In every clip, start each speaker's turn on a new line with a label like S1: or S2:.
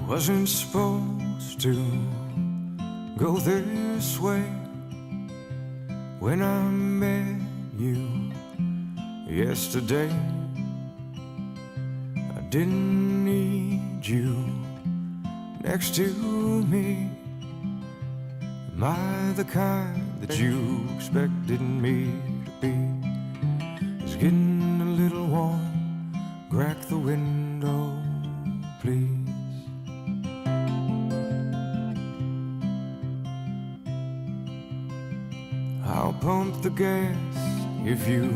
S1: Wasn't supposed to go this way. When I met you yesterday, I didn't need you next to me. Am I the kind that you expected me to be? It's getting a little warm. Crack the window, please. I'll pump the gas if you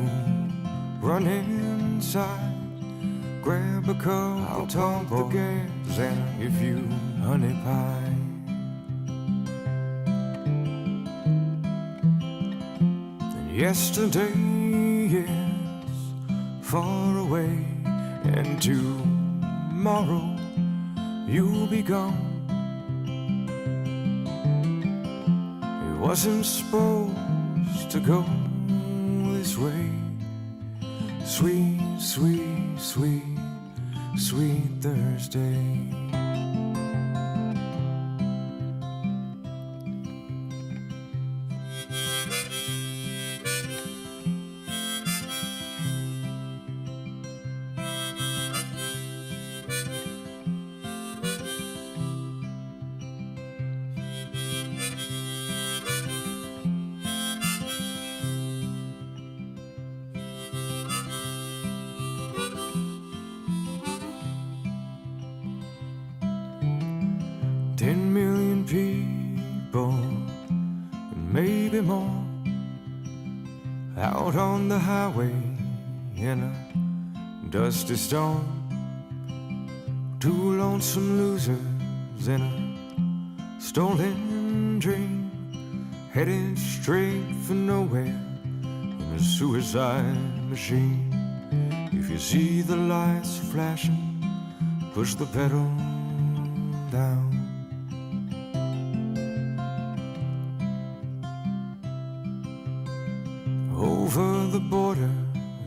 S1: run inside. Grab a cup, I'll pump the gas, and if you honey pie. And yesterday is far away, and tomorrow you'll be gone. It wasn't supposed to go this way. Sweet, sweet, sweet, sweet Thursday. People, and maybe more, out on the highway in a dusty storm. Two lonesome losers in a stolen dream, headed straight for nowhere in a suicide machine. If you see the lights flashing, push the pedal down. Over the border,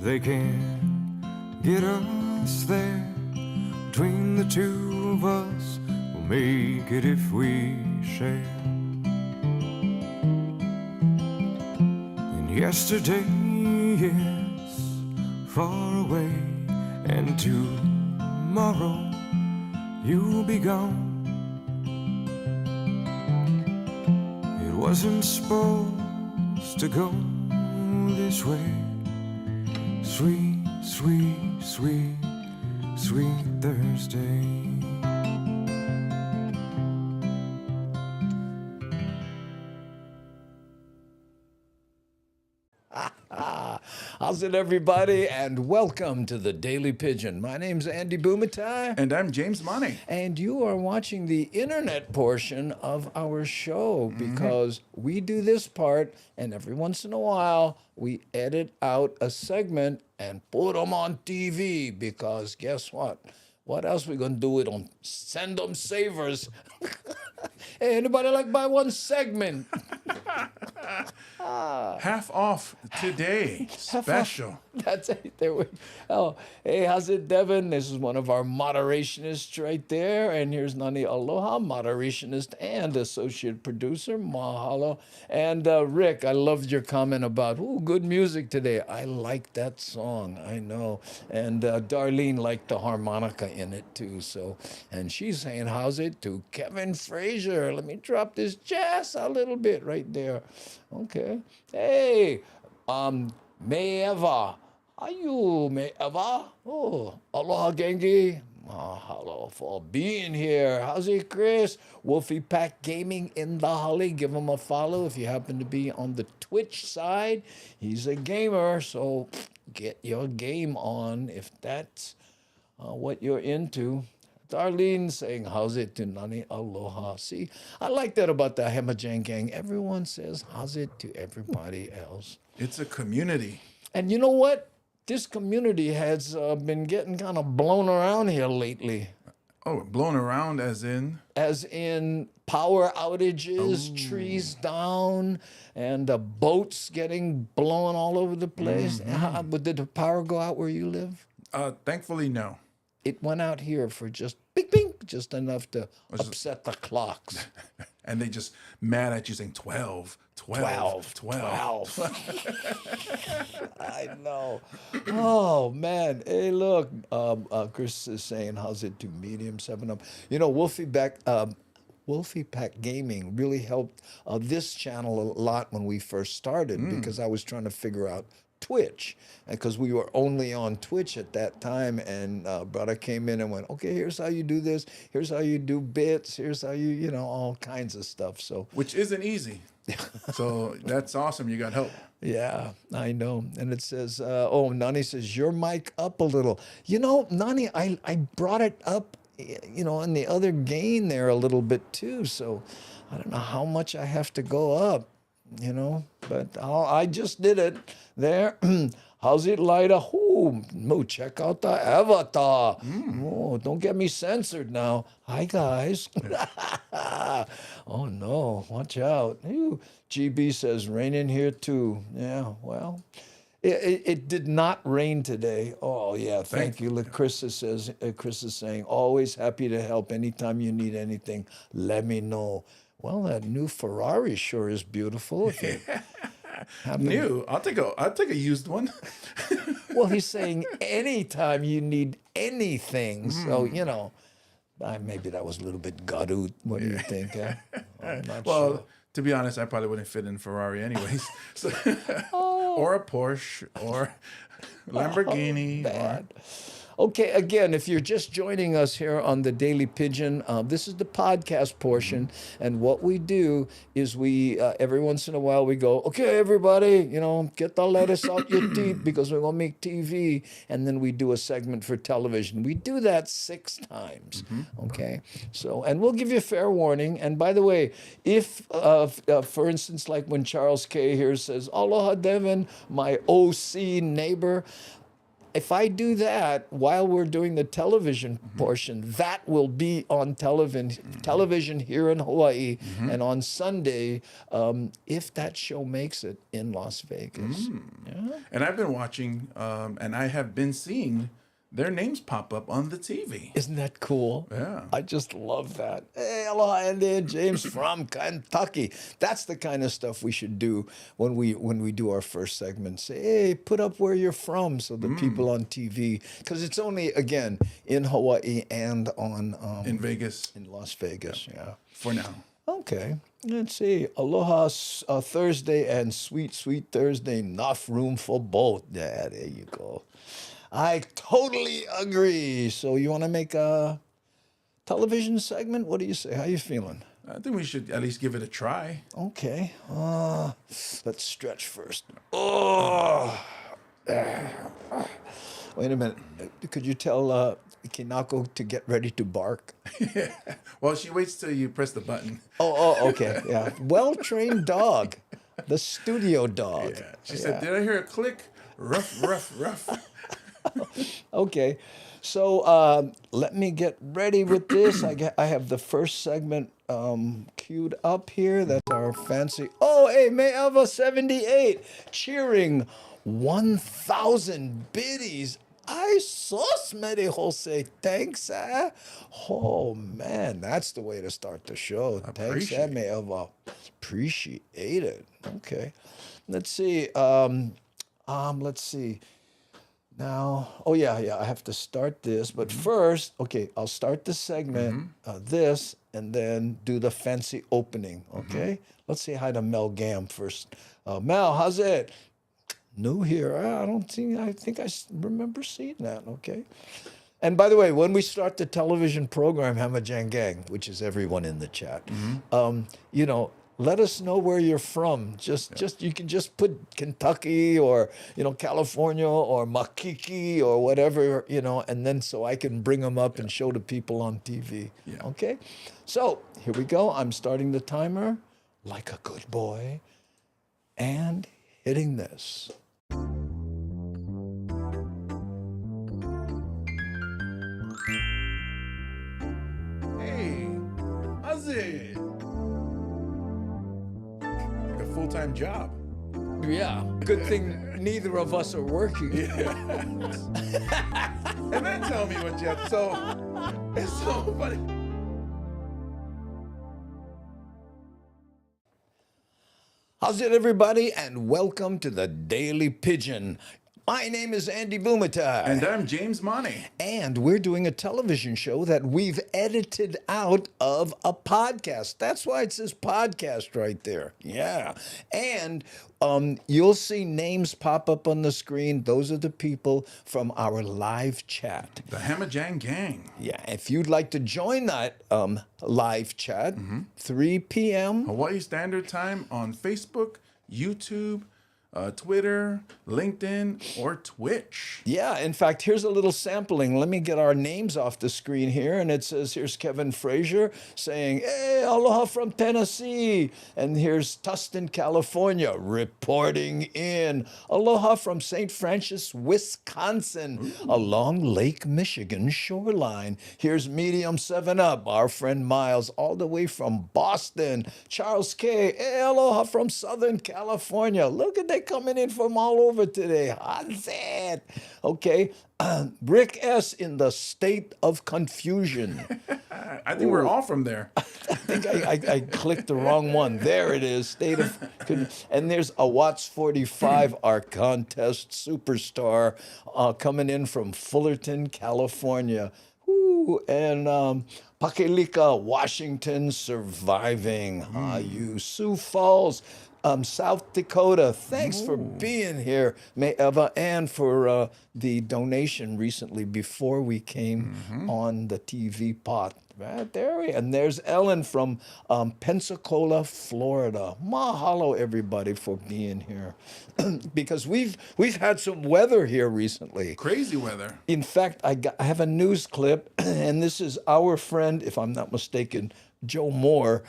S1: they can't get us there. Between the two of us, we'll make it if we share. And yesterday is far away, and tomorrow you'll be gone. It wasn't supposed to go this way. Sweet, sweet, sweet, sweet Thursday.
S2: How's it, everybody? And welcome to the Daily Pidgin. My name's Andy Bumatai.
S3: And I'm James Money.
S2: And you are watching the internet portion of our show because we do this part, and every once in a while we edit out a segment and put them on TV because guess what? What else we gonna do with them? Send them savers. Hey, anybody like buy one segment?
S3: Half off today. Special.
S2: That's it. There we go. Hey, how's it, Devin? This is one of our moderationists right there. And here's Nani Aloha, moderationist and associate producer. Mahalo. And Rick, I loved your comment about, good music today. I like that song. I know. And Darlene liked the harmonica in it, too. So, and she's saying, how's it to Kevin Frazier? Let me drop this jazz a little bit right there. Okay. Hey, Meeva. Are you Meeva? Oh, aloha, Gengi. Mahalo for being here. How's it, Chris? Wolfie Pack Gaming in the Holly. Give him a follow if you happen to be on the Twitch side. He's a gamer, so get your game on if that's what you're into. Darlene saying, how's it to Nani Aloha? See, I like that about the Hemajang Gang. Everyone says, how's it to everybody else?
S3: It's a community.
S2: And you know what? This community has been getting kind of blown around here lately.
S3: Oh, blown around as in?
S2: As in power outages, trees down, and boats getting blown all over the place. Did the power go out where you live?
S3: Thankfully, no.
S2: It went out here for just bing, bing, quick, just enough to upset the clocks.
S3: And they just mad at you saying 12, 12, 12.
S2: 12. I know. Oh, man. Hey, look. Chris is saying, how's it to medium 7-up? You know, Wolfie Pack Gaming really helped this channel a lot when we first started because I was trying to figure out Twitch, because we were only on Twitch at that time, and brother came in and went, okay, here's how you do this, here's how you do bits, here's how you know, all kinds of stuff. So
S3: Which isn't easy. So that's awesome. You got help.
S2: yeah, I know. And it says, Nani says, your mic up a little. You know, Nani, I brought it up, you know, in the other gain there a little bit too. So I don't know how much I have to go up, you know, but I just did it there. How's it, Lida? Oh, check out the avatar. Oh, don't get me censored now. Hi, guys. Oh, no, watch out. Ew. GB says, rain in here too. Yeah, well, it did not rain today. Oh, yeah, thank you. Look, Chris is saying, always happy to help. Anytime you need anything, let me know. Well, that new Ferrari sure is beautiful. If you
S3: New. I'll take a used one.
S2: Well, he's saying anytime you need anything. So, you know, maybe that was a little bit garoot. What do you think? Eh? I'm not sure.
S3: To be honest, I probably wouldn't fit in Ferrari anyways. So, or a Porsche or Lamborghini.
S2: Bad. Okay, again, if you're just joining us here on the Daily Pidgin, this is the podcast portion, and what we do is we, every once in a while, we go, okay, everybody, you know, get the lettuce out your teeth because we're going to make TV, and then we do a segment for television. We do that 6 times, okay? So, and we'll give you a fair warning, and by the way, if, for instance, like when Charles K. here says, aloha, Devin, my OC neighbor, if I do that while we're doing the television portion, that will be on television here in Hawaii, and on Sunday, if that show makes it in Las Vegas. Yeah.
S3: And I've been watching, and I have been seeing their names pop up on the TV.
S2: Isn't that cool?
S3: Yeah.
S2: I just love that. Hey, aloha, Andy. James from Kentucky. That's the kind of stuff we should do when we do our first segment. Say, hey, put up where you're from so the people on TV, because it's only, again, in Hawaii and on...
S3: in Vegas.
S2: In Las Vegas, yeah.
S3: For now.
S2: Okay. Let's see. Aloha Thursday and Sweet Thursday. Enough room for both. Yeah, there you go. I totally agree. So you want to make a television segment? What do you say? How you feeling?
S3: I think we should at least give it a try.
S2: Okay. Let's stretch first. Oh. Wait a minute. Could you tell Kinako to get ready to bark?
S3: Well, she waits till you press the button.
S2: Oh, okay. Yeah. Well-trained dog. The studio dog.
S3: Yeah. She said, did I hear a click? Ruff, ruff, ruff.
S2: Okay, so let me get ready with this. I have the first segment queued up here. That's our fancy. Oh, hey, Mayava 78 cheering 1,000 biddies. I sauce Mary Jose. Thanks, eh? Oh man, that's the way to start the show. Thanks, Mayava. Appreciate it. Okay, let's see. Let's see. Now, I have to start this, but first, okay, I'll start the segment, this, and then do the fancy opening, okay? Let's say hi to Mel Gam first. Mel, how's it? New here. I think I remember seeing that, okay? And by the way, when we start the television program, Hamajang Gang, which is everyone in the chat, you know, let us know where you're from. You can just put Kentucky or, you know, California or Makiki or whatever, you know, and then so I can bring them up and show the people on TV.
S3: Yeah.
S2: Okay? So here we go. I'm starting the timer like a good boy and hitting this.
S3: Hey, how's it? Like a full-time job.
S2: Yeah. Good thing neither of us are working.
S3: And then tell me what you have. So, it's so funny.
S2: How's it, everybody? And welcome to the Daily Pidgin. My name is Andy Bumatai.
S3: And I'm James Money.
S2: And we're doing a television show that we've edited out of a podcast. That's why it says podcast right there. Yeah. And you'll see names pop up on the screen. Those are the people from our live chat.
S3: The Hamajang Gang.
S2: Yeah. If you'd like to join that live chat, 3 p.m.
S3: Hawaii Standard Time on Facebook, YouTube, Twitter, LinkedIn, or Twitch.
S2: Yeah, in fact, here's a little sampling. Let me get our names off the screen here. And it says, here's Kevin Frazier saying, hey, aloha from Tennessee. And here's Tustin, California, reporting in. Aloha from St. Francis, Wisconsin, along Lake Michigan shoreline. Here's Medium 7 Up, our friend Miles, all the way from Boston. Charles K., hey, aloha from Southern California. Look at that coming in from all over today. How's that? Okay. Rick S. in the state of confusion.
S3: I think we're all from there.
S2: I think I clicked the wrong one. There it is. And there's a Watts 45, our contest superstar, coming in from Fullerton, California. And Pakelika, Washington, surviving. You Sioux Falls, South Dakota. Thanks for being here, Eva, and for the donation recently before we came on the TV pot. Right there, and there's Ellen from Pensacola, Florida. Mahalo, everybody, for being here, because we've had some weather here recently.
S3: Crazy weather.
S2: In fact, I have a news clip, and this is our friend, if I'm not mistaken, Joe Moore,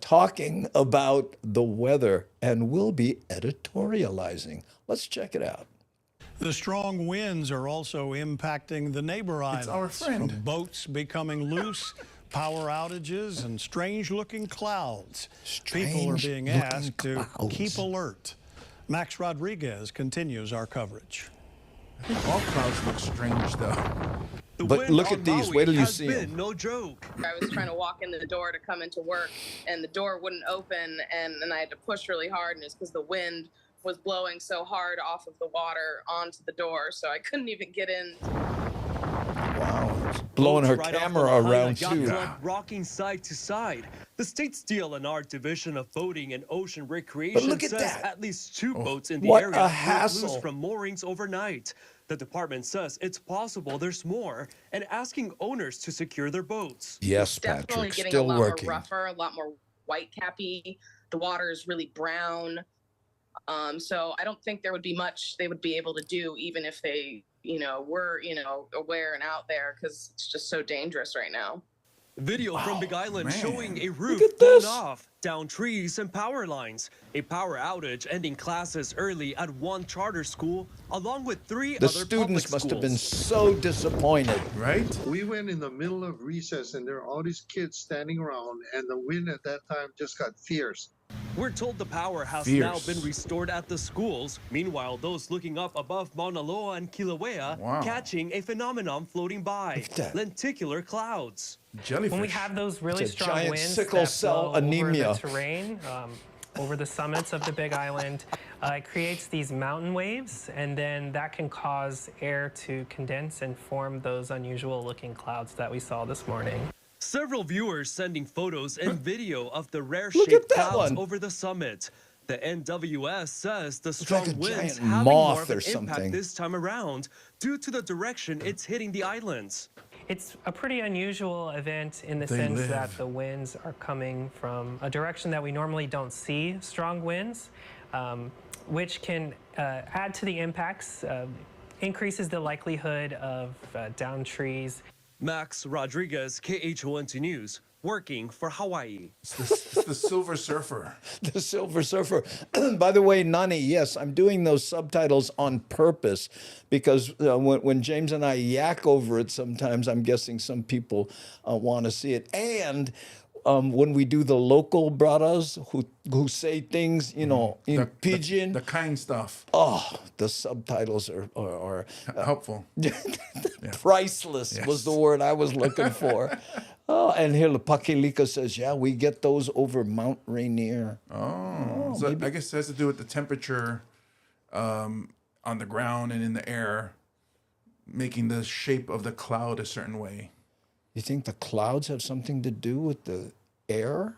S2: talking about the weather, and we'll be editorializing. Let's check it out.
S4: The strong winds are also impacting the neighbor islands.
S3: It's our friend.
S4: From boats becoming loose, power outages, and strange-looking clouds. People are being asked to keep alert. Max Rodriguez continues our coverage.
S3: I think all clouds look strange, though.
S2: But look at these. Wait till you see them.
S5: No joke. I was trying to walk in the door to come into work, and the door wouldn't open, and I had to push really hard, and it's because the wind was blowing so hard off of the water onto the door, so I couldn't even get in.
S2: Wow, it's blowing her camera around too.
S6: Rocking side to side. The state steel and art division of boating and ocean recreation says at least 2 boats in the area were loose from moorings overnight. The department says it's possible there's more and asking owners to secure their boats.
S2: Yes,
S5: Patrick,
S2: definitely
S5: getting
S2: still
S5: a lot
S2: working.
S5: More rougher, a lot more white cappy. The water is really brown. So I don't think there would be much they would be able to do, even if they, were, aware and out there, because it's just so dangerous right now.
S6: Video from Big Island showing a roof blown off, down trees and power lines. A power outage ending classes early at one charter school, along with 3 other public schools.
S2: The students must have been so disappointed.
S3: Right?
S7: We went in the middle of recess, and there are all these kids standing around, and the wind at that time just got fierce.
S6: We're told the power has now been restored at the schools. Meanwhile, those looking up above Mauna Loa and Kilauea catching a phenomenon floating by, lenticular clouds.
S3: Jellyfish.
S8: When we have those really strong
S2: giant
S8: winds
S2: sickle
S8: that
S2: cell
S8: blow
S2: anemia.
S8: over the terrain, over the summits of the Big Island, it creates these mountain waves, and then that can cause air to condense and form those unusual looking clouds that we saw this morning.
S6: Several viewers sending photos and video of the rare-shaped clouds over the summit. The NWS says the strong winds having more of an impact this time around due to the direction it's hitting the islands.
S8: It's a pretty unusual event in the sense that the winds are coming from a direction that we normally don't see strong winds, which can add to the impacts, increases the likelihood of downed trees.
S6: Max Rodriguez, KHON2 News, working for Hawaii.
S3: It's the Silver Surfer.
S2: The Silver Surfer. By the way, Nani, yes, I'm doing those subtitles on purpose because when James and I yak over it, sometimes I'm guessing some people want to see it. And when we do the local brothers who say things, in Pidgin.
S3: The kind stuff.
S2: Oh, the subtitles are
S3: helpful.
S2: Priceless was the word I was looking for. Oh, and here Pakelika says, yeah, we get those over Mount Rainier.
S3: Oh, So I guess it has to do with the temperature on the ground and in the air, making the shape of the cloud a certain way.
S2: You think the clouds have something to do with the air?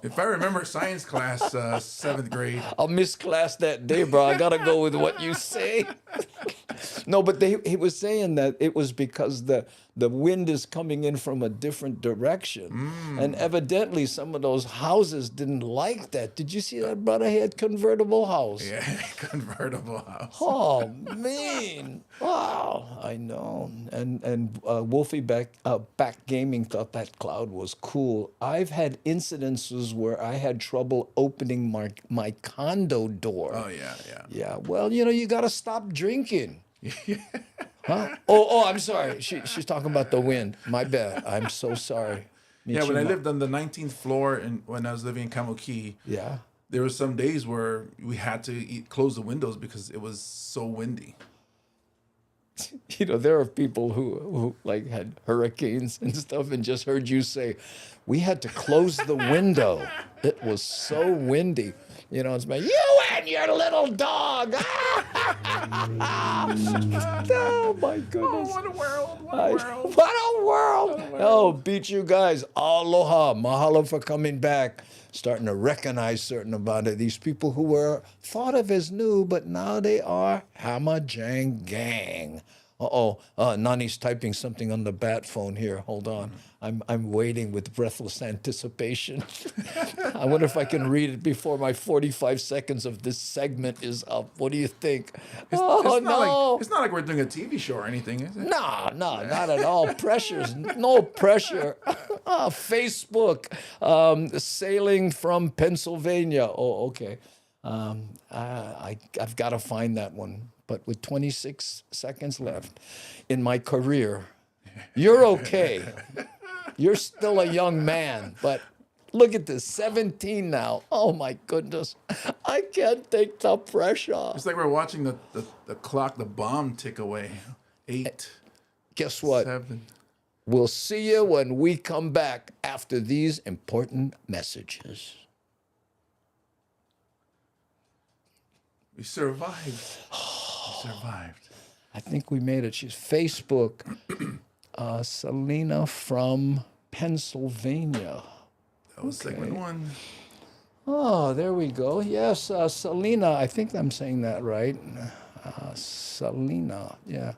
S3: If I remember science class, 7th grade.
S2: I'll miss class that day, bro. I gotta go with what you say. No, but he was saying that it was because the wind is coming in from a different direction. And evidently some of those houses didn't like that. Did you see that, brother? He had convertible house.
S3: Yeah, convertible house.
S2: Oh, man. Wow. I know. And Wolfie back Gaming thought that cloud was cool. I've had incidences where I had trouble opening my condo door.
S3: Oh, yeah.
S2: Yeah, well, you got to stop drinking. Huh? Oh, I'm sorry. She's talking about the wind. My bad. I'm so sorry.
S3: When I lived on the 19th floor and when I was living in Kamuki, there were some days where we had to close the windows because it was so windy.
S2: There are people who like had hurricanes and stuff and just heard you say, we had to close the window. It was so windy. It's like, you and your little dog. Oh, my goodness.
S3: Oh, what a world. What
S2: a world. Oh, beat you guys. Aloha. Mahalo for coming back. Starting to recognize certain about it. These people who were thought of as new, but now they are Hammer Jang Gang. Nani's typing something on the bat phone here. Hold on. I'm waiting with breathless anticipation. I wonder if I can read it before my 45 seconds of this segment is up. What do you think?
S3: It's not like we're doing a TV show or anything, is it?
S2: No, not at all. No pressure. Facebook, sailing from Pennsylvania. Oh, okay. I've got to find that one. But with 26 seconds left in my career, you're okay. You're still a young man, but look at this, 17 now. Oh my goodness, I can't take the pressure.
S3: It's like we're watching the clock, the bomb tick away. 8.
S2: Guess what?
S3: 7.
S2: We'll see you when we come back after these important messages.
S3: We survived. We survived.
S2: I think we made it. She's Facebook. Selena from Pennsylvania.
S3: That was segment 1.
S2: Oh, there we go. Yes, Selena. I think I'm saying that right. Selena. Yeah.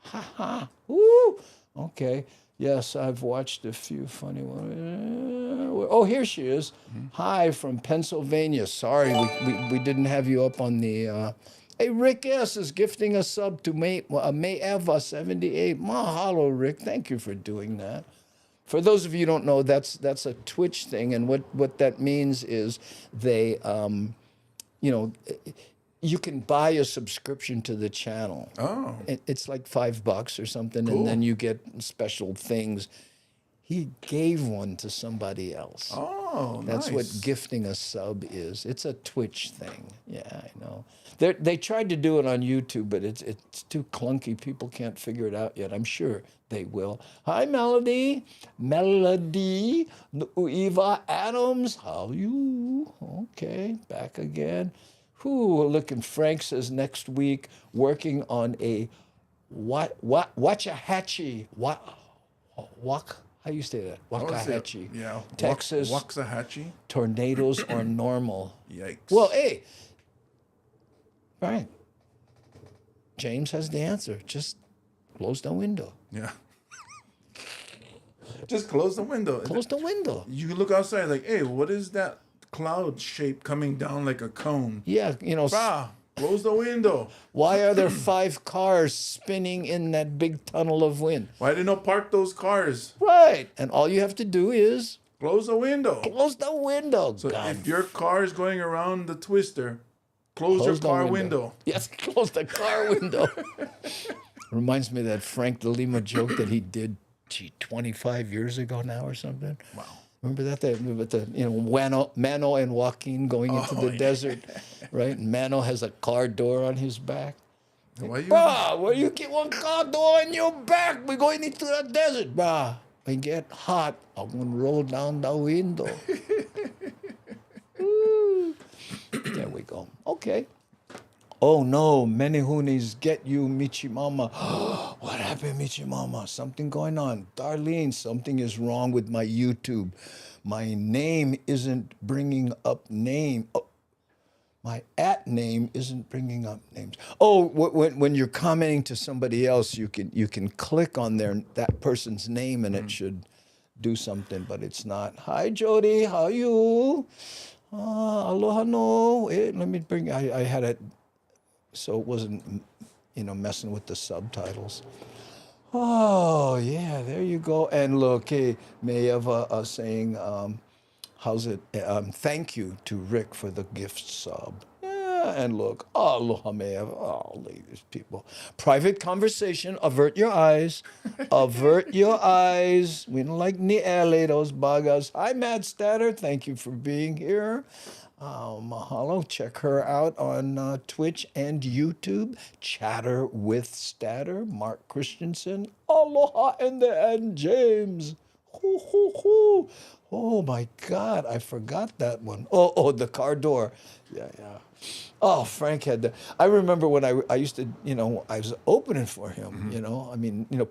S2: Ha ha. Woo. Okay. Yes, I've watched a few funny ones. Oh, here she is. Hi from Pennsylvania. Sorry, we didn't have you up on the... Hey, Rick S. is gifting a sub to May Eva 78. Mahalo, Rick. Thank you for doing that. For those of you who don't know, that's a Twitch thing, and what that means is they, you can buy a subscription to the channel.
S3: Oh.
S2: It's like $5 or something,
S3: Cool.
S2: and then you get special things. He gave one to somebody else.
S3: Oh,
S2: That's
S3: nice.
S2: what gifting a sub is. It's a Twitch thing. Yeah, I know. They tried to do it on YouTube, but it's too clunky. People can't figure it out yet. I'm sure they will. Hi, Melody. Melody. Uiva Adams. How are you? Okay, back again. Looking. Frank says next week working on a Waxahachie. How you say that? Waxahachie.
S3: Yeah.
S2: Texas.
S3: Waxahachie.
S2: Tornadoes are normal.
S3: Yikes.
S2: Well, hey. Right. James has the answer. Just close the window.
S3: Yeah. Just close the window.
S2: Close the window.
S3: You look outside like, hey, what is that cloud shape coming down like a cone?
S2: Yeah,
S3: Close the window.
S2: Why are there 5 cars spinning in that big tunnel of wind?
S3: Why didn't you park those cars?
S2: Right. And all you have to do is
S3: Close the window.
S2: close the window.
S3: So
S2: God.
S3: if your car is going around the twister, close your
S2: the
S3: car window.
S2: Yes, close the car window. Reminds me of that Frank De Lima joke that he did, 25 years ago now or something.
S3: Wow.
S2: Remember that? With the Mano and Joaquin going into the desert, right? And Mano has a car door on his back. Where you get one car door on your back? We're going into the desert, brah. When it get hot, I'm gonna roll down the window. we go. Okay. Oh no, Menehunis, get you, Michimama. What happened, Michimama? Something going on. Darlene, something is wrong with my YouTube. My name isn't bringing up name. Oh, my @name isn't bringing up names. Oh, when you're commenting to somebody else, you can click on that person's name and it should do something, but it's not. Hi, Jody, how are you? Aloha no. Let me bring. I had it so it wasn't, messing with the subtitles. Oh yeah, there you go. And look, hey, Mayeva saying, how's it? Thank you to Rick for the gift sub. Yeah, and look, aloha Mayeva. Oh, these people. Private conversation. Avert your eyes. Avert your eyes. We don't like niele, those bagas. Hi, Matt Statter. Thank you for being here. Mahalo. Check her out on Twitch and YouTube. Chatter with Statter. Mark Christensen. Aloha in the end, James. Hoo, hoo, hoo. Oh my God, I forgot that one. Oh, the car door. Yeah. Oh, Frank had that. I remember when I used to, I was opening for him,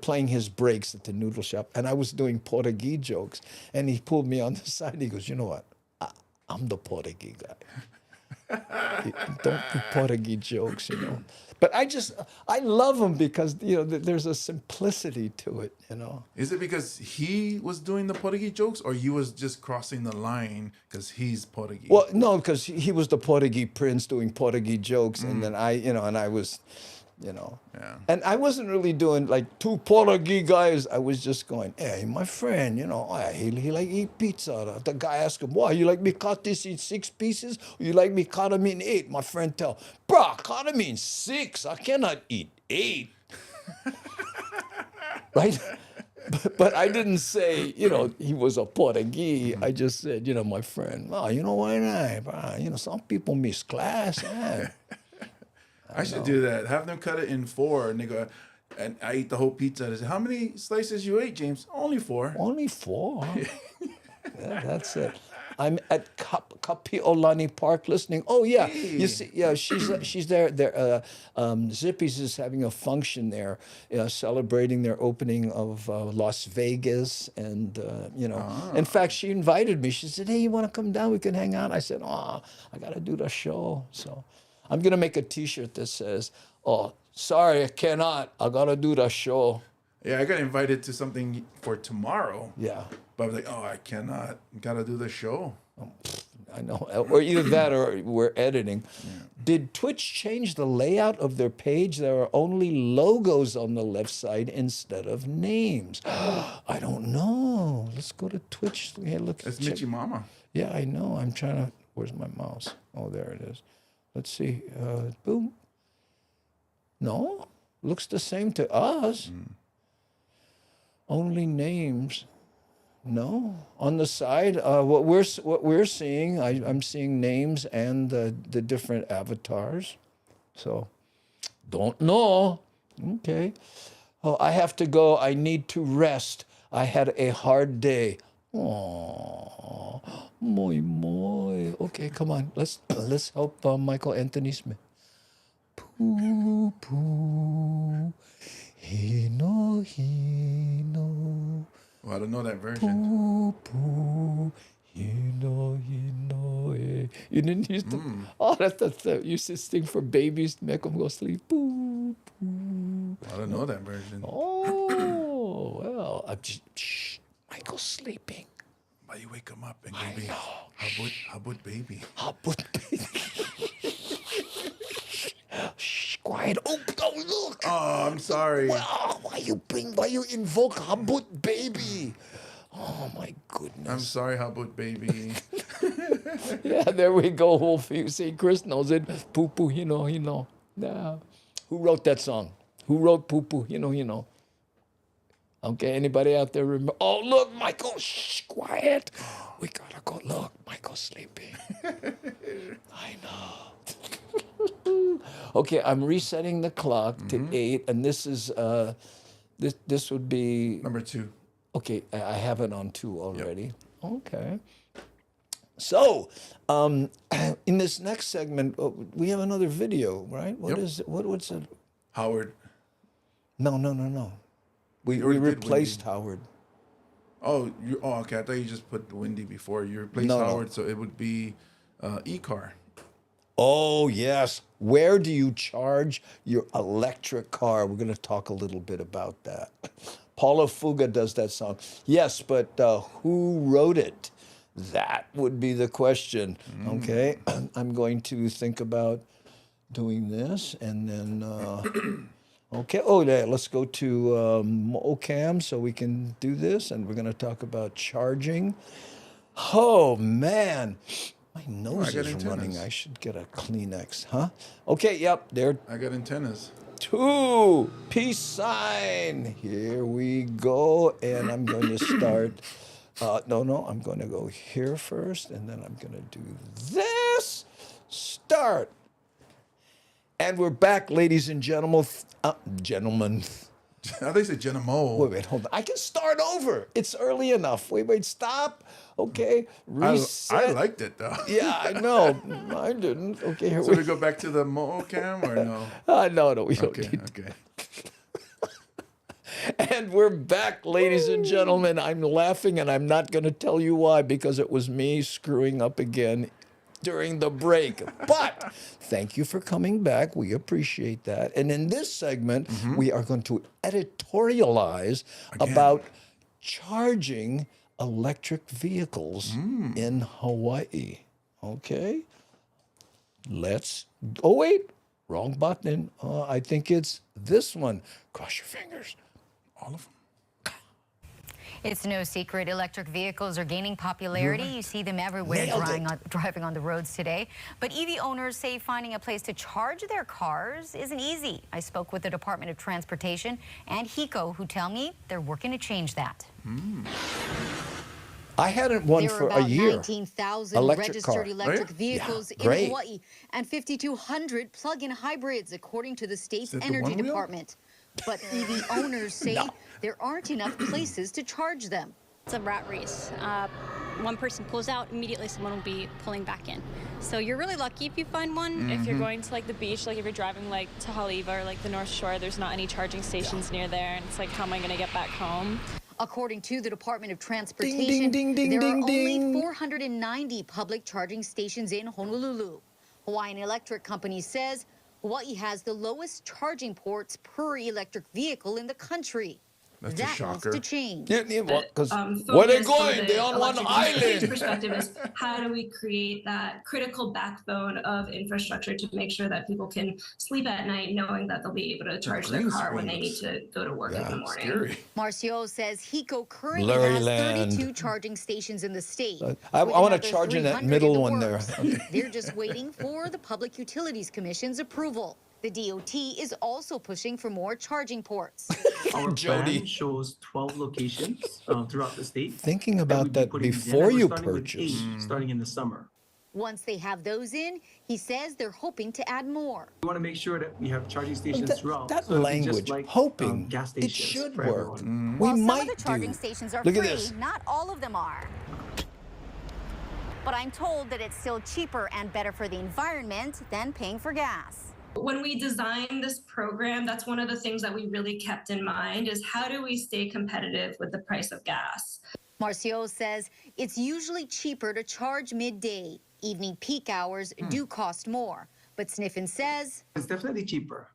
S2: playing his breaks at the noodle shop, and I was doing Portuguese jokes, and he pulled me on the side, and he goes, you know what? I'm the Portuguese guy. Don't do Portuguese jokes, But I love him because, there's a simplicity to it,
S3: Is it because he was doing the Portuguese jokes, or you was just crossing the line because he's Portuguese?
S2: Well, no, because he was the Portuguese prince doing Portuguese jokes, and then I was,
S3: Yeah.
S2: And I wasn't really doing like two Portuguese guys. I was just going, hey, my friend, he like eat pizza. The guy asked him, why, you like me cut this in 6 pieces? Or you like me cut them in 8? My friend tell, bruh, cut them in 6. I cannot eat 8. Right? But I didn't say, he was a Portuguese. I just said, my friend, oh, why not? Some people miss class.
S3: I should do that. Have them cut it in 4, and they go, and I eat the whole pizza. They say, how many slices you ate, James? Only 4.
S2: Only 4? Huh? Yeah, that's it. I'm at Kapi'olani Park listening. Oh yeah,
S3: Hey.
S2: you see, yeah, she's there. Zippy's is having a function there, celebrating their opening of Las Vegas, and In fact, she invited me. She said, "Hey, you want to come down? We can hang out." I said, "Oh, I got to do the show." So, I'm gonna make a T-shirt that says, "Oh, sorry, I cannot. I gotta do the show."
S3: Yeah, I got invited to something for tomorrow.
S2: Yeah.
S3: But I was like, oh, I cannot. Gotta do the show.
S2: I know. Or either that or we're editing. Yeah. Did Twitch change the layout of their page? There are only logos on the left side instead of names. I don't know. Let's go to Twitch. Hey, look.
S3: It's Michimama.
S2: Yeah, I know. I'm trying to. Where's my mouse? Oh, there it is. Let's see. Boom. No. Looks the same to us. Only names. No, on the side, what we're seeing, I'm seeing names and the different avatars. So, don't know. Okay. Oh, I have to go. I need to rest. I had a hard day. Oh, moi moi. Okay, come on. Let's help Michael Anthony Smith. Poo poo, hino hino.
S3: Well, I don't know that version.
S2: Poo, poo, you didn't used to. Oh, that's used to sing for babies to make them go sleep. Poo, poo.
S3: I don't know that version.
S2: Oh, well, Michael's sleeping.
S3: Why you wake him up and go be habut baby?
S2: Habut baby. Shh, quiet. Oh, look.
S3: Oh, I'm sorry.
S2: Well, why you invoke Habut baby? Oh my goodness.
S3: I'm sorry, habut baby.
S2: Yeah, there we go. See, Chris knows it. Poo poo, hino. Yeah. Who wrote that song? Who wrote poo poo, hino? Okay, anybody out there remember? Oh, look, Michael. Shh, quiet. We gotta go. Look, Michael's sleeping. I know. Okay, I'm resetting the clock to 8, and this is this would be
S3: Number 2.
S2: Okay, I have it on 2 already. Yep. Okay. So, in this next segment, we have another video, right? What is it? What's it?
S3: Howard.
S2: No. We replaced Howard.
S3: Oh, okay. I thought you just put Wendy before. You replaced Howard, so it would be e-car.
S2: Oh, yes. Where do you charge your electric car? We're going to talk a little bit about that. Paula Fuga does that song. Yes, but who wrote it? That would be the question. Okay, I'm going to think about doing this, and then okay. Oh yeah, let's go to Ocam so we can do this, and we're going to talk about charging. Oh man, my nose is running. I should get a Kleenex, huh? Okay, yep, there.
S3: I got antennas.
S2: 2 peace sign. Here we go, and I'm going to start. No, I'm going to go here first, and then I'm going to do this. Start. And we're back, ladies and gentlemen. Gentlemen.
S3: I think they said gentlemen.
S2: Wait, hold on. I can start over. It's early enough. Wait, stop. Okay, reset.
S3: I liked it, though.
S2: Yeah, I know. I didn't. Okay, here
S3: so we go back to the Mo'ocam, or no?
S2: No, we don't need to.
S3: Okay.
S2: And we're back, ladies and gentlemen. I'm laughing, and I'm not going to tell you why, because it was me screwing up again during the break. But thank you for coming back. We appreciate that. And in this segment, we are going to editorialize about charging electric vehicles in Hawaii. Okay? Oh, wait. Wrong button. I think it's this one. Cross your fingers.
S3: All of them.
S9: It's no secret electric vehicles are gaining popularity. You see them everywhere driving on the roads today. But EV owners say finding a place to charge their cars isn't easy. I spoke with the Department of Transportation and HECO, who tell me they're working to change that.
S2: I hadn't one for a year.
S9: There are about 19,000 registered electric vehicles in Hawaii and 5,200 plug-in hybrids, according to the state's energy department. But EV owners say there aren't enough places to charge them.
S10: It's a rat race. One person pulls out, immediately someone will be pulling back in. So you're really lucky if you find one.
S11: If you're going to like the beach, like if you're driving like to Haleiwa or like the North Shore, there's not any charging stations near there, and it's like, how am I going to get back home?
S9: According to the Department of Transportation, there are only 490 public charging stations in Honolulu. Hawaiian Electric Company says Hawaii has the lowest charging ports per electric vehicle in the country.
S3: That's
S9: that
S3: a
S9: wants
S3: shocker.
S9: to change.
S2: Because where are they going? They're on one island.
S12: Perspective is how do we create that critical backbone of infrastructure to make sure that people can sleep at night knowing that they'll be able to charge their car when they need to go to work in the morning.
S3: Scary.
S9: Marcio says HECO currently has 32 charging stations in the state.
S2: I want to charge in that middle one there.
S9: They're just waiting for the Public Utilities Commission's approval. The DOT is also pushing for more charging ports.
S13: Our plan shows 12 locations throughout the state.
S2: Thinking about that before you purchase.
S13: Starting in the summer.
S9: Once they have those in, he says they're hoping to add more.
S13: We want to make sure that we have charging stations throughout.
S2: That language, hoping,
S13: gas
S2: it
S13: stations
S2: should
S13: for
S2: work.
S13: everyone.
S9: While some of the charging stations are free, not all of them are. But I'm told that it's still cheaper and better for the environment than paying for gas.
S12: When we designed this program, that's one of the things that we really kept in mind is how do we stay competitive with the price of gas?
S9: Marcio says it's usually cheaper to charge midday. Evening peak hours do cost more. But Sniffen says
S13: it's definitely cheaper.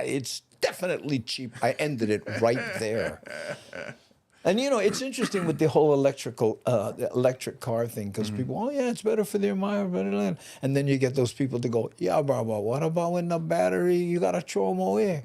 S2: It's definitely cheap. I ended it right there. And you know, it's interesting with the whole electric car thing, because people, oh yeah, it's better for the environment. And then you get those people to go, yeah, but what about when the battery, you got to throw them away?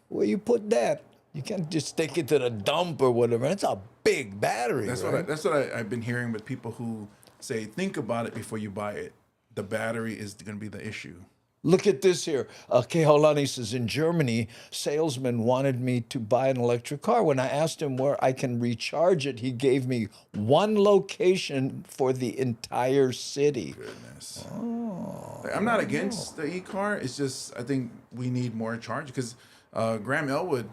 S2: Where you put that? You can't just take it to the dump or whatever. It's a big battery.
S3: That's what I've been hearing with people who say, think about it before you buy it. The battery is going to be the issue.
S2: Look at this here. Kehaulani says, in Germany, salesman wanted me to buy an electric car. When I asked him where I can recharge it, he gave me one location for the entire city.
S3: Goodness. Oh. I'm not against the e-car. It's just, I think we need more charge because Graham Elwood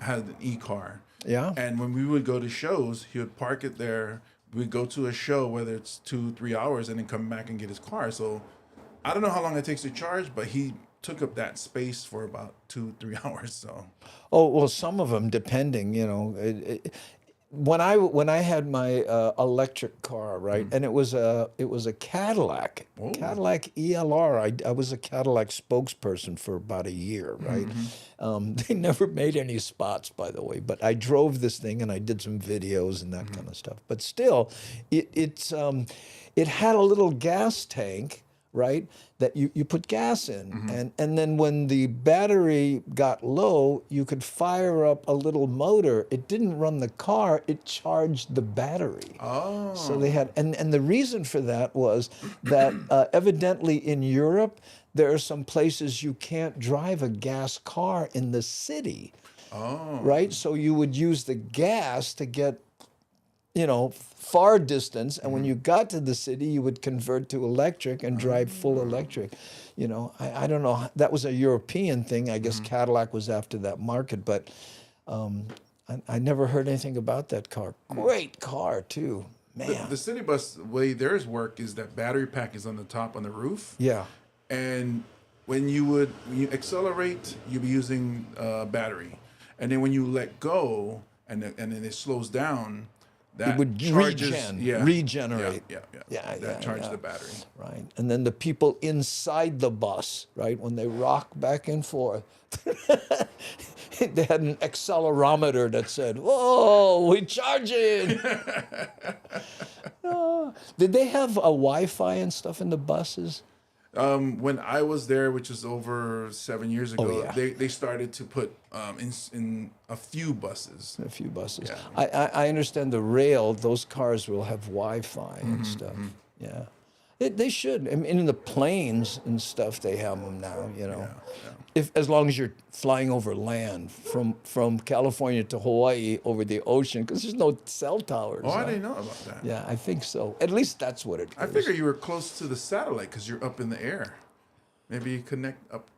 S3: had an e-car.
S2: Yeah.
S3: And when we would go to shows, he would park it there. would go to a show, whether it's 2-3 hours, and then come back and get his car. So I don't know how long it takes to charge, but he took up that space for about 2-3 hours. So,
S2: oh well, some of them depending, you know. When I had my electric car, right, and it was a Cadillac, Cadillac ELR. I was a Cadillac spokesperson for about a year, right. They never made any spots, by the way, but I drove this thing and I did some videos and that kind of stuff. But still, it had a little gas tank, right, that you put gas in. And then when the battery got low, you could fire up a little motor. It didn't run the car, it charged the battery.
S3: Oh.
S2: So they had, and the reason for that was that evidently in Europe, there are some places you can't drive a gas car in the city.
S3: Oh.
S2: Right? So you would use the gas to get, you know, far distance, and when you got to the city, you would convert to electric and drive full electric. You know, I don't know. That was a European thing. I guess Cadillac was after that market, but I never heard anything about that car. Great car, too. Man.
S3: The city bus, way theirs work is that battery pack is on the top on the roof.
S2: Yeah.
S3: And when you accelerate, you'll be using battery. And then when you let go, and then it slows down, that
S2: it would
S3: charges,
S2: regenerate.
S3: That charges the battery.
S2: Right. And then the people inside the bus, right, when they rock back and forth, they had an accelerometer that said, "Whoa, we're charging." Did they have a Wi-Fi and stuff in the buses?
S3: When I was there, which is over 7 years ago, they started to put in a few buses.
S2: A few buses.
S3: Yeah.
S2: I understand the rail, those cars will have Wi-Fi and stuff. Yeah. They should. I mean, in the planes and stuff, they have them now, you know. As long as you're flying over land from California to Hawaii over the ocean, because there's no cell towers.
S3: Oh, I didn't know about that.
S2: Yeah, I think so. At least that's what it is.
S3: I figure you were close to the satellite because you're up in the air. Maybe you connect up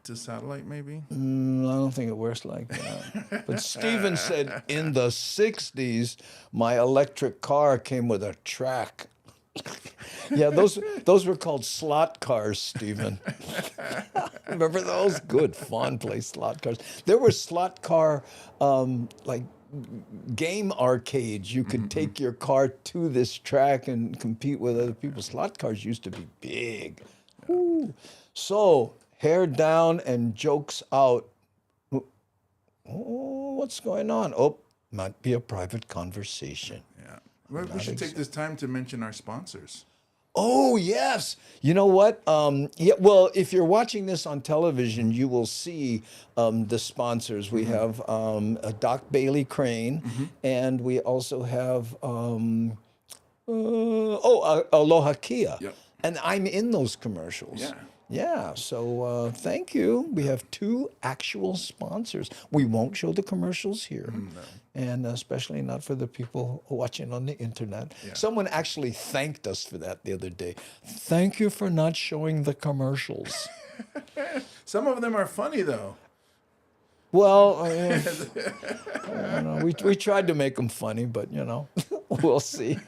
S3: to satellite, maybe?
S2: I don't think it works like that. But Steven said in the 60s, my electric car came with a track. Yeah, those were called slot cars, Stephen. Remember those? Good, fun place slot cars. There were slot car, like game arcades. You could take your car to this track and compete with other people. Slot cars used to be big. Ooh. So, hair down and jokes out. Oh, what's going on? Oh, might be a private conversation.
S3: Yeah. Well, we should take this time to mention our sponsors.
S2: Oh, yes. You know what? Yeah, well, if you're watching this on television, you will see the sponsors. We have Doc Bailey Crane, and we also have Aloha Kia.
S3: Yep.
S2: And I'm in those commercials.
S3: Yeah.
S2: Yeah, so thank you. We have 2 actual sponsors. We won't show the commercials here, and especially not for the people watching on the internet. Yeah. Someone actually thanked us for that the other day. Thank you for not showing the commercials.
S3: Some of them are funny, though.
S2: Well, I don't know. We tried to make them funny, but, you know, we'll see.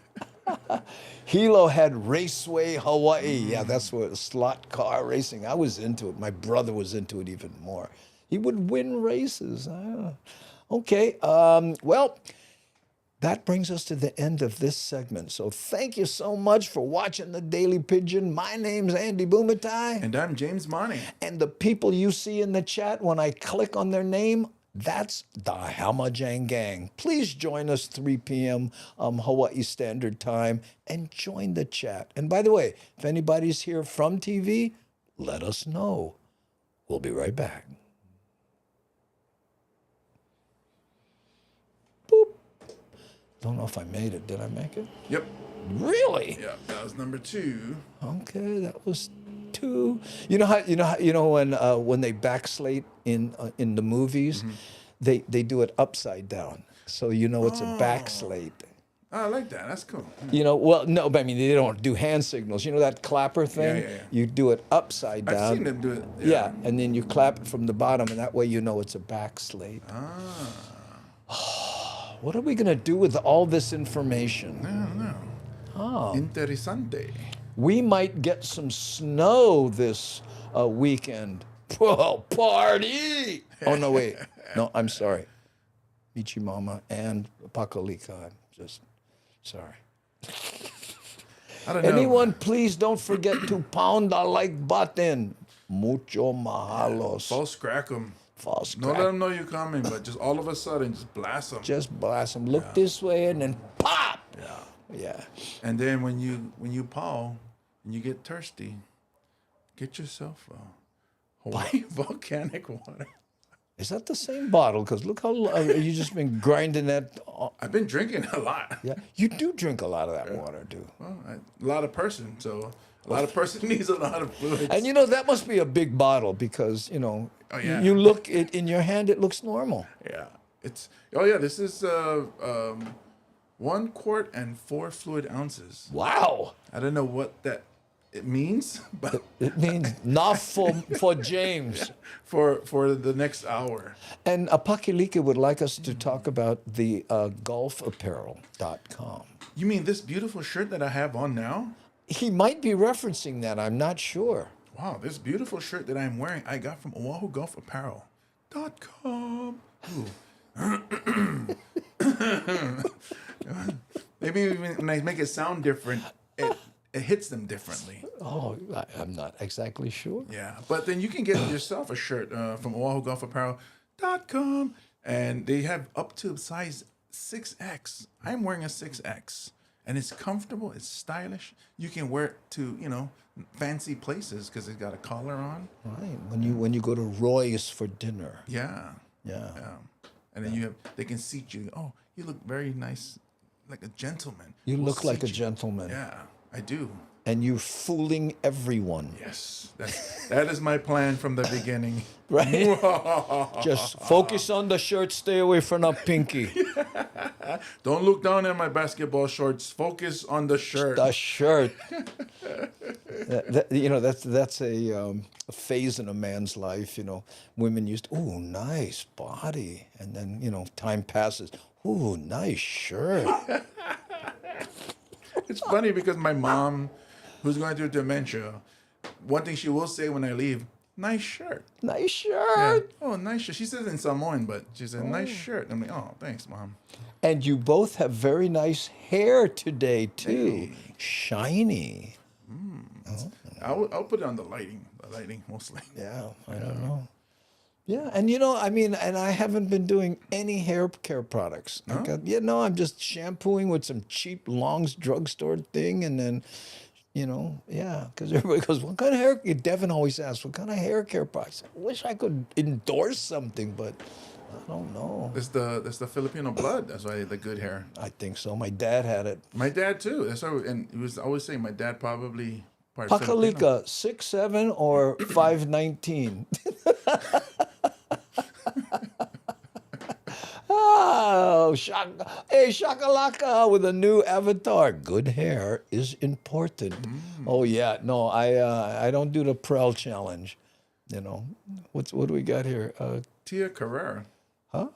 S2: Hilo had Raceway Hawaii. Yeah, that's what slot car racing. I was into it. My brother was into it even more. He would win races. Okay, well, that brings us to the end of this segment. So thank you so much for watching the Daily Pidgin. My name's Andy Bumatai.
S3: And I'm James Money.
S2: And the people you see in the chat, when I click on their name, that's the Hamajang Gang. Please join us 3 p.m. Hawaii Standard Time and join the chat. And by the way, if anybody's here from TV, let us know. We'll be right back. Boop. Don't know if I made it. Did I make it?
S3: Yep.
S2: Really?
S3: Yeah, that was number 2.
S2: Okay, that was 2. You know when they backslate in the movies, they do it upside down, so you know it's a backslate.
S3: I like that. That's cool.
S2: You know, well, no, but I mean they don't do hand signals. You know that clapper thing?
S3: Yeah.
S2: You do it upside down.
S3: I've seen them do it.
S2: Yeah, and then you clap it from the bottom, and that way you know it's a backslate. What are we going to do with all this information?
S3: I don't know.
S2: Oh.
S3: Interesante.
S2: We might get some snow this weekend. Whoa, party! Oh, no, wait. No, I'm sorry. Michimama and Pakalika. I'm just sorry.
S3: I don't know.
S2: Anyone, please don't forget to pound the like button. Mucho mahalos.
S3: False crack them.
S2: False
S3: Don't
S2: crack.
S3: let them know you're coming, but just all of a sudden, just blast them.
S2: Just blast them. Look this way and then pop.
S3: Yeah.
S2: Yeah.
S3: And then when you paw and you get thirsty, get yourself a Hawaii volcanic water.
S2: Is that the same bottle? Because look how you just been grinding that.
S3: I've been drinking a lot.
S2: Yeah, you do drink a lot of that water, dude.
S3: Well, a lot of person, so a lot of person needs a lot of fluids.
S2: And that must be a big bottle because
S3: Oh, yeah.
S2: you look it in your hand, it looks normal.
S3: Yeah, this is 1 quart and 4 fluid ounces.
S2: Wow.
S3: I don't know what it means, but
S2: it means enough for James.
S3: For the next hour.
S2: And Pakilika would like us to talk about the golfapparel.com.
S3: You mean this beautiful shirt that I have on now?
S2: He might be referencing that. I'm not sure.
S3: Wow, this beautiful shirt that I'm wearing, I got from OahuGolfApparel.com. Maybe when I make it sound different, it hits them differently.
S2: Oh, I'm not exactly sure.
S3: Yeah, but then you can get yourself a shirt from OahuGolfApparel.com, and they have up to size 6X. I'm wearing a 6X, and it's comfortable. It's stylish. You can wear it to fancy places because it's got a collar on.
S2: Right. When you go to Roy's for dinner.
S3: Yeah.
S2: Yeah.
S3: And then they can seat you. Oh, you look very nice, like a gentleman.
S2: You
S3: We'll
S2: look like a
S3: seat you.
S2: gentleman.
S3: Yeah, I do.
S2: And you're fooling everyone.
S3: Yes, that is my plan from the beginning.
S2: Right? Just focus on the shirt, stay away from the pinky.
S3: Don't look down at my basketball shorts. Focus on the shirt.
S2: The shirt. That's a phase in a man's life. Women used, ooh, nice body. And then, time passes. Ooh, nice shirt.
S3: It's funny because my mom, who's going through dementia, one thing she will say when I leave, nice shirt.
S2: Nice shirt.
S3: Yeah. Oh, nice shirt. She says it in Samoan, but she said, nice shirt. I'm like, oh, thanks, Mom.
S2: And you both have very nice hair today, too. Hey. Shiny.
S3: I'll put it on the lighting mostly.
S2: Yeah, I don't know. Yeah, and and I haven't been doing any hair care products.
S3: No?
S2: I'm just shampooing with some cheap Long's drugstore thing, and then, because everybody goes, what kind of hair? Devin always asks, what kind of hair care products? I wish I could endorse something, but I don't know.
S3: That's the Filipino blood. That's why the good hair.
S2: I think so. My dad had it.
S3: My dad too. That's why, and he was always saying my dad probably.
S2: Pakalika, 6'7" or 5'19". Oh, hey, shakalaka with a new avatar. Good hair is important. Oh yeah, no, I don't do the Prel challenge. What do we got here?
S3: Tia Carrera.
S2: Huh?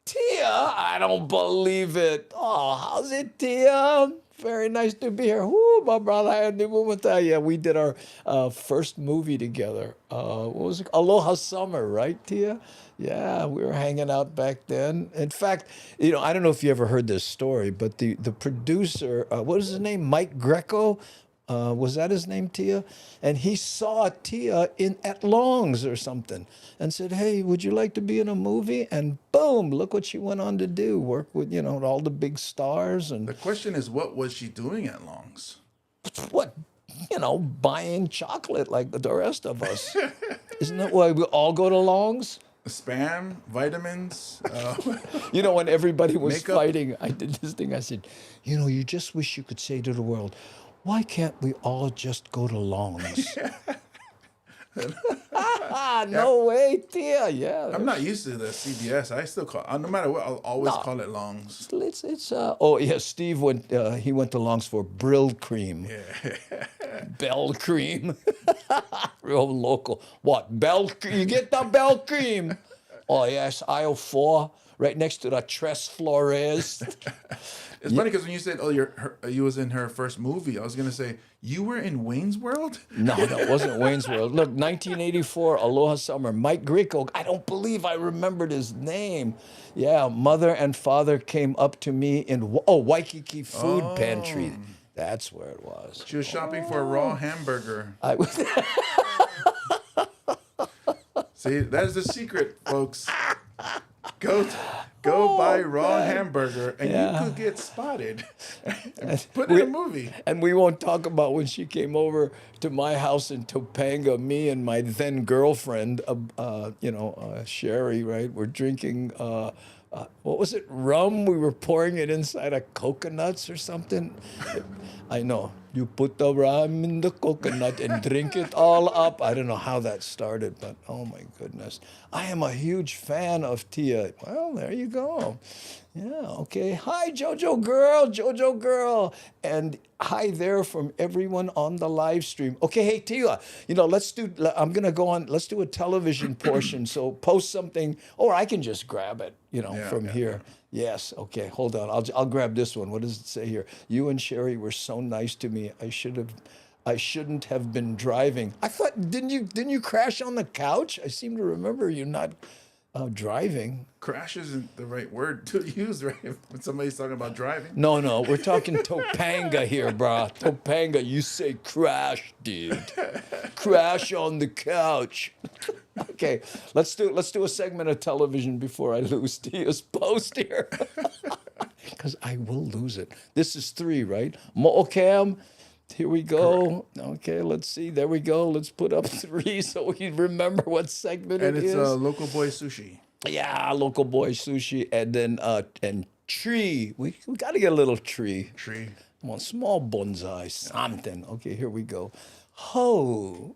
S2: Tia, I don't believe it. Oh, how's it, Tia? Very nice to be here. Woo, my brother and the Bumatai. Yeah, we did our first movie together. What was it? Aloha Summer, right, Tia? Yeah, we were hanging out back then. In fact, I don't know if you ever heard this story, but the producer, what is his name? Mike Greco. Was that his name, Tia? And he saw Tia at Long's or something and said, hey, would you like to be in a movie? And boom, look what she went on to do. Work with, all the big stars. And
S3: the question is, what was she doing at Long's?
S2: What? Buying chocolate like the rest of us. Isn't that why we all go to Long's?
S3: Spam, vitamins.
S2: When everybody was
S3: makeup.
S2: fighting, I did this thing. I said, you just wish you could say to the world, why can't we all just go to Long's? No way, Tia. Yeah.
S3: I'm not used to the CBS. I still call, no matter what, I'll always call it Long's.
S2: Steve went, he went to Long's for Brill Cream.
S3: Yeah.
S2: Bell Cream. Real local. What, Bell Cream? You get the Bell Cream. Oh, yes, aisle 4. right next to the Tres Flores.
S3: It's funny because when you said, "Oh, you was in her first movie," I was gonna say you were in Wayne's World.
S2: No, that wasn't Wayne's World. Look, 1984, Aloha Summer. Mike Grieco. I don't believe I remembered his name. Yeah, mother and father came up to me in Waikiki Food Pantry. That's where it was.
S3: She was shopping for a raw hamburger.
S2: I was.
S3: See, that's the secret, folks. Go buy raw hamburger, and you could get spotted. And put in a movie.
S2: And we won't talk about when she came over to my house in Topanga. Me and my then girlfriend, Sherry, right? We're drinking. What was it? Rum. We were pouring it inside of coconuts or something. I know. You put the rum in the coconut and drink it all up. I don't know how that started, but oh my goodness. I am a huge fan of Tia. Well, there you go. Yeah, okay. Hi, Jojo girl. And hi there from everyone on the live stream. Okay, hey, Tia, let's do a television portion. So post something, or I can just grab it, from here. Yes. Okay. Hold on. I'll grab this one. What does it say here? You and Sherry were so nice to me. I shouldn't have been driving. I thought didn't you crash on the couch? I seem to remember you not driving.
S3: Crash isn't the right word to use, right? When somebody's talking about driving.
S2: No. We're talking Topanga here, brah. Topanga. You say crash, dude. Crash on the couch. Okay, let's do a segment of television before I lose Tia's post here, because I will lose it. This is 3, right? Mo'okam. Here we go. Correct. Okay, let's see. There we go. Let's put up 3 so we remember what segment it is.
S3: And it's Local Boy Sushi.
S2: Yeah, Local Boy Sushi, and then and tree. We got to get a little tree.
S3: Tree.
S2: Come on, small bonsai, something. Okay, here we go. Ho.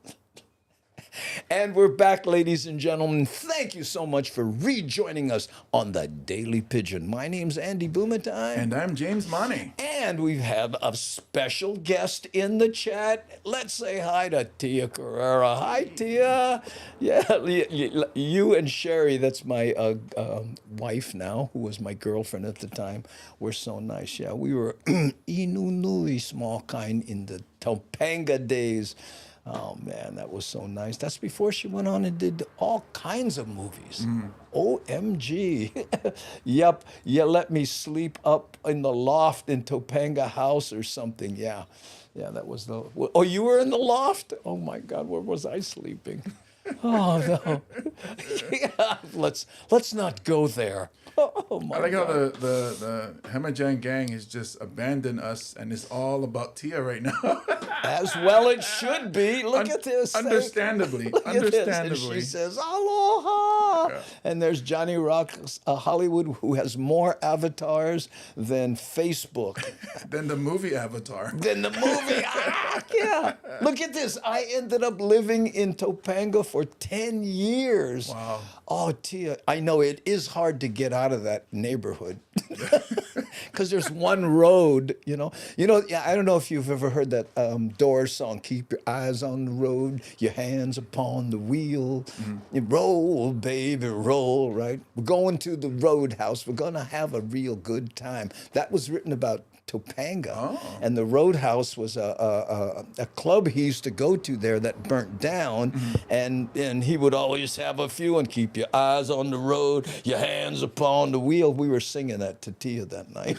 S2: And we're back, ladies and gentlemen. Thank you so much for rejoining us on the Daily Pidgin. My name's Andy Bumatai.
S3: And I'm James Money.
S2: And we have a special guest in the chat. Let's say hi to Tia Carrera. Hi, Tia. Yeah, you and Sherry, that's my wife now, who was my girlfriend at the time, were so nice. Yeah, we were inunui small kind in the Topanga days. Oh, man, that was so nice. That's before she went on and did all kinds of movies. OMG. Yep, you let me sleep up in the loft in Topanga House or something. Yeah, that was the... Oh, you were in the loft? Oh, my God, where was I sleeping? Oh, no. Yeah, let's not go there. Oh, my
S3: I like
S2: God.
S3: how the Hemajan gang has just abandoned us, and it's all about Tia right now.
S2: As well it should be. Look at this.
S3: Understandably.
S2: And she says, aloha. Yeah. And there's Johnny Rock's Hollywood, who has more avatars than Facebook.
S3: Than the movie Avatar.
S2: Yeah. Look at this. I ended up living in Topanga for 10 years.
S3: Wow.
S2: Oh, Tia, I know it is hard to get out of that neighborhood because there's one road, Yeah, I don't know if you've ever heard that Doors song, keep your eyes on the road, your hands upon the wheel. You roll, baby, roll, right? We're going to the roadhouse. We're going to have a real good time. That was written about Topanga, and the Roadhouse was a club he used to go to there that burnt down, and he would always have a few and keep your eyes on the road, your hands upon the wheel. We were singing that to Tia that night,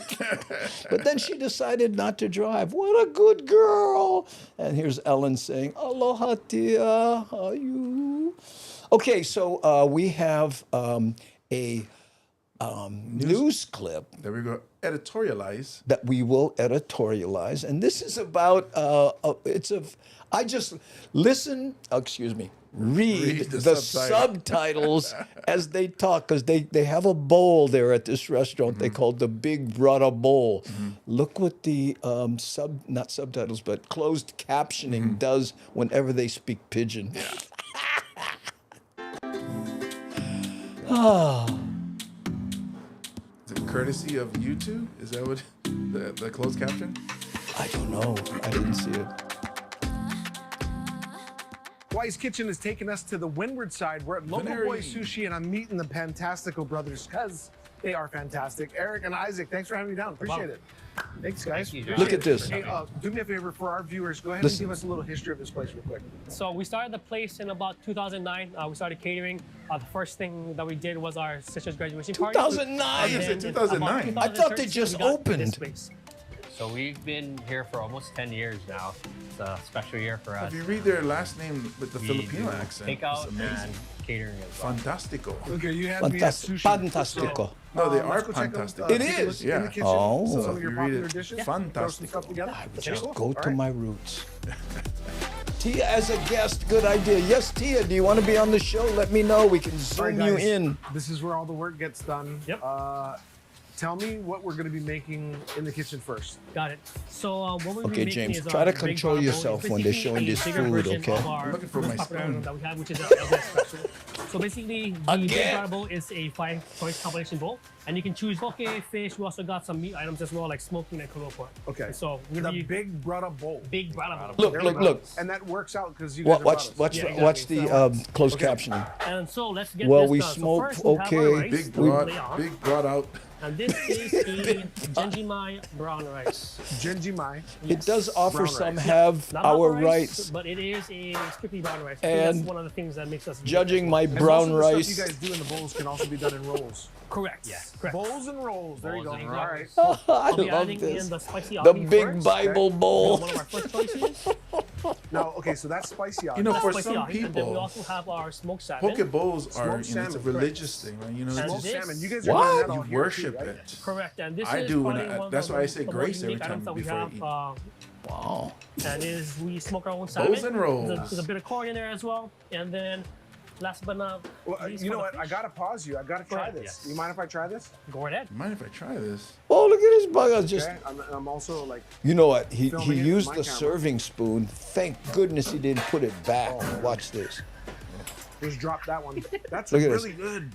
S2: but then she decided not to drive. What a good girl! And here's Ellen saying, "Aloha, Tia, how are you?" Okay, so we have a news clip.
S3: There we go. Editorialize.
S2: That we will editorialize. And this is about, I just listen, read the subtitles as they talk, because they have a bowl there at this restaurant they call the Big Brother Bowl. Look what the not subtitles, but closed captioning does whenever they speak Pidgin.
S3: Is it courtesy of YouTube? Is that what the closed caption?
S2: I don't know. I didn't see it.
S14: Hawaii's Kitchen has taken us to the windward side. We're at Local Boy Sushi, and I'm meeting the Fantastico brothers because They are fantastic. Eric and Isaac, thanks for having me down. Appreciate it. Thanks, guys.
S2: Look at this.
S14: Hey, do me a favor for our viewers. Go ahead
S2: Listen.
S14: and give us a little history of this place real quick.
S15: So we started the place in about 2009. We started catering. The first thing that we did was our sister's graduation party.
S2: 2009?
S3: You said 2009.
S2: I thought they just opened.
S16: So we've been here for almost 10 years now. It's a special year for us.
S3: If you read their last name with the
S16: We
S3: Filipino
S16: do
S3: accent, it's
S16: takeout
S3: amazing.
S16: and catering as well.
S3: Fantastico.
S14: Okay, you had me at sushi.
S2: Fantastico.
S3: No, they are
S14: let's go check
S3: fantastic.
S14: them.
S2: It
S14: Take a
S2: is.
S14: look
S3: Yeah.
S14: In the kitchen,
S2: Oh.
S14: some
S3: So
S14: of your
S3: you read
S14: popular
S3: it.
S14: dishes.
S3: Fantastic.
S14: Throw some stuff together.
S2: I would
S14: Okay,
S2: just
S14: cool.
S2: go
S14: All
S2: to
S14: right.
S2: my roots. Tia as a guest, good idea. Yes, Tia, do you want to be on the show? Let me know. We can
S14: All right,
S2: zoom you
S14: guys,
S2: in.
S14: This is where all the work gets done.
S15: Yep.
S14: Tell me what we're going to be making in the kitchen first.
S15: Got it. So what we're
S2: Okay,
S15: making
S2: James,
S15: is
S2: try
S15: our
S2: to
S15: big
S2: control
S15: bottle.
S2: yourself
S15: It's
S2: when they're
S15: basically
S2: showing
S15: a
S2: this
S15: bigger
S2: food,
S15: version
S2: okay?
S15: of our
S3: I'm looking for
S15: most
S3: my
S15: popular
S3: spoon.
S15: item that we have, which is our LDS special. So basically, the big
S2: Again.
S15: bottle bowl is a 5-choice compilation bowl, and you can choose poke, fish. We also got some meat items as well, like smoked meat and kolo pork.
S14: Okay.
S15: So we're
S14: The
S15: gonna be
S14: big brother bowl.
S15: big bottle.
S2: Look,
S14: There we
S2: look,
S14: go.
S2: look.
S14: And that works out because you guys
S2: Watch,
S14: are
S2: watch,
S15: Yeah,
S2: the, watch
S15: exactly.
S2: the closed
S14: Okay.
S2: captioning.
S15: And so let's get
S2: Well,
S15: this
S2: we
S15: done. So
S2: smoke,
S15: first we have our
S2: okay.
S15: rice,
S3: Big
S15: we
S3: brought,
S15: lay on.
S3: big brought out.
S15: And this is a Genjimai brown rice.
S14: Genjimai.
S2: It does offer
S14: Brown
S2: some
S14: rice.
S2: have
S15: Not
S2: our
S15: hot
S2: rights.
S15: but it is a strictly brown rice.
S2: And
S15: that's one of the things that makes us unique.
S2: Judging my
S14: And
S2: brown
S14: most of the
S2: rice.
S14: stuff you guys do in the bowls can also be done in rolls.
S15: Correct.
S16: Yeah.
S15: Correct.
S14: Bowls and rolls. There you go.
S16: Bowls and
S14: All right.
S2: I
S15: I'll be
S2: love
S15: adding
S2: this.
S15: in the spicy
S2: The
S15: ahi
S2: big
S15: first.
S2: Bible bowl.
S15: One of our first choices.
S14: Now, okay, so that's spicy.
S3: You know, for
S15: Spicy
S3: some
S15: ahi. And then we
S3: people,
S15: also have our smoked salmon.
S3: poke bowls are,
S14: Smoked
S3: you know, it's a
S14: salmon,
S3: religious thing, right? You know,
S15: And
S3: it's
S14: Smoked
S3: just,
S15: this-
S14: salmon. You guys are
S2: What?
S14: doing that all
S3: you
S14: here
S3: worship
S14: too, right?
S3: it.
S15: Correct. And this
S3: I
S15: is
S3: do when
S15: probably
S3: I-
S15: one of
S3: that's
S15: the
S3: why I say
S15: more
S3: grace every
S15: unique
S3: time
S15: items that we
S3: before I
S15: have.
S3: eat.
S2: Wow.
S15: And is we smoke our own salmon.
S3: Bows and rolls.
S15: There's a bit of corn in there as well. And then last but not
S14: Well,
S15: least,
S14: you know
S15: for
S14: what?
S15: the
S14: I
S15: fish.
S14: gotta pause you. I gotta try
S15: Right,
S14: this.
S15: yes.
S14: You mind if I try this?
S15: Go right ahead.
S3: Mind if I try this?
S2: Oh, look at this bugger. Just,
S14: Okay. I'm also like,
S2: you know what? He
S14: Filming it
S2: used
S14: with
S2: the
S14: my camera.
S2: serving spoon. Thank goodness he didn't put it back. Watch this.
S14: just drop that one. That's
S2: Look at this.
S14: really good.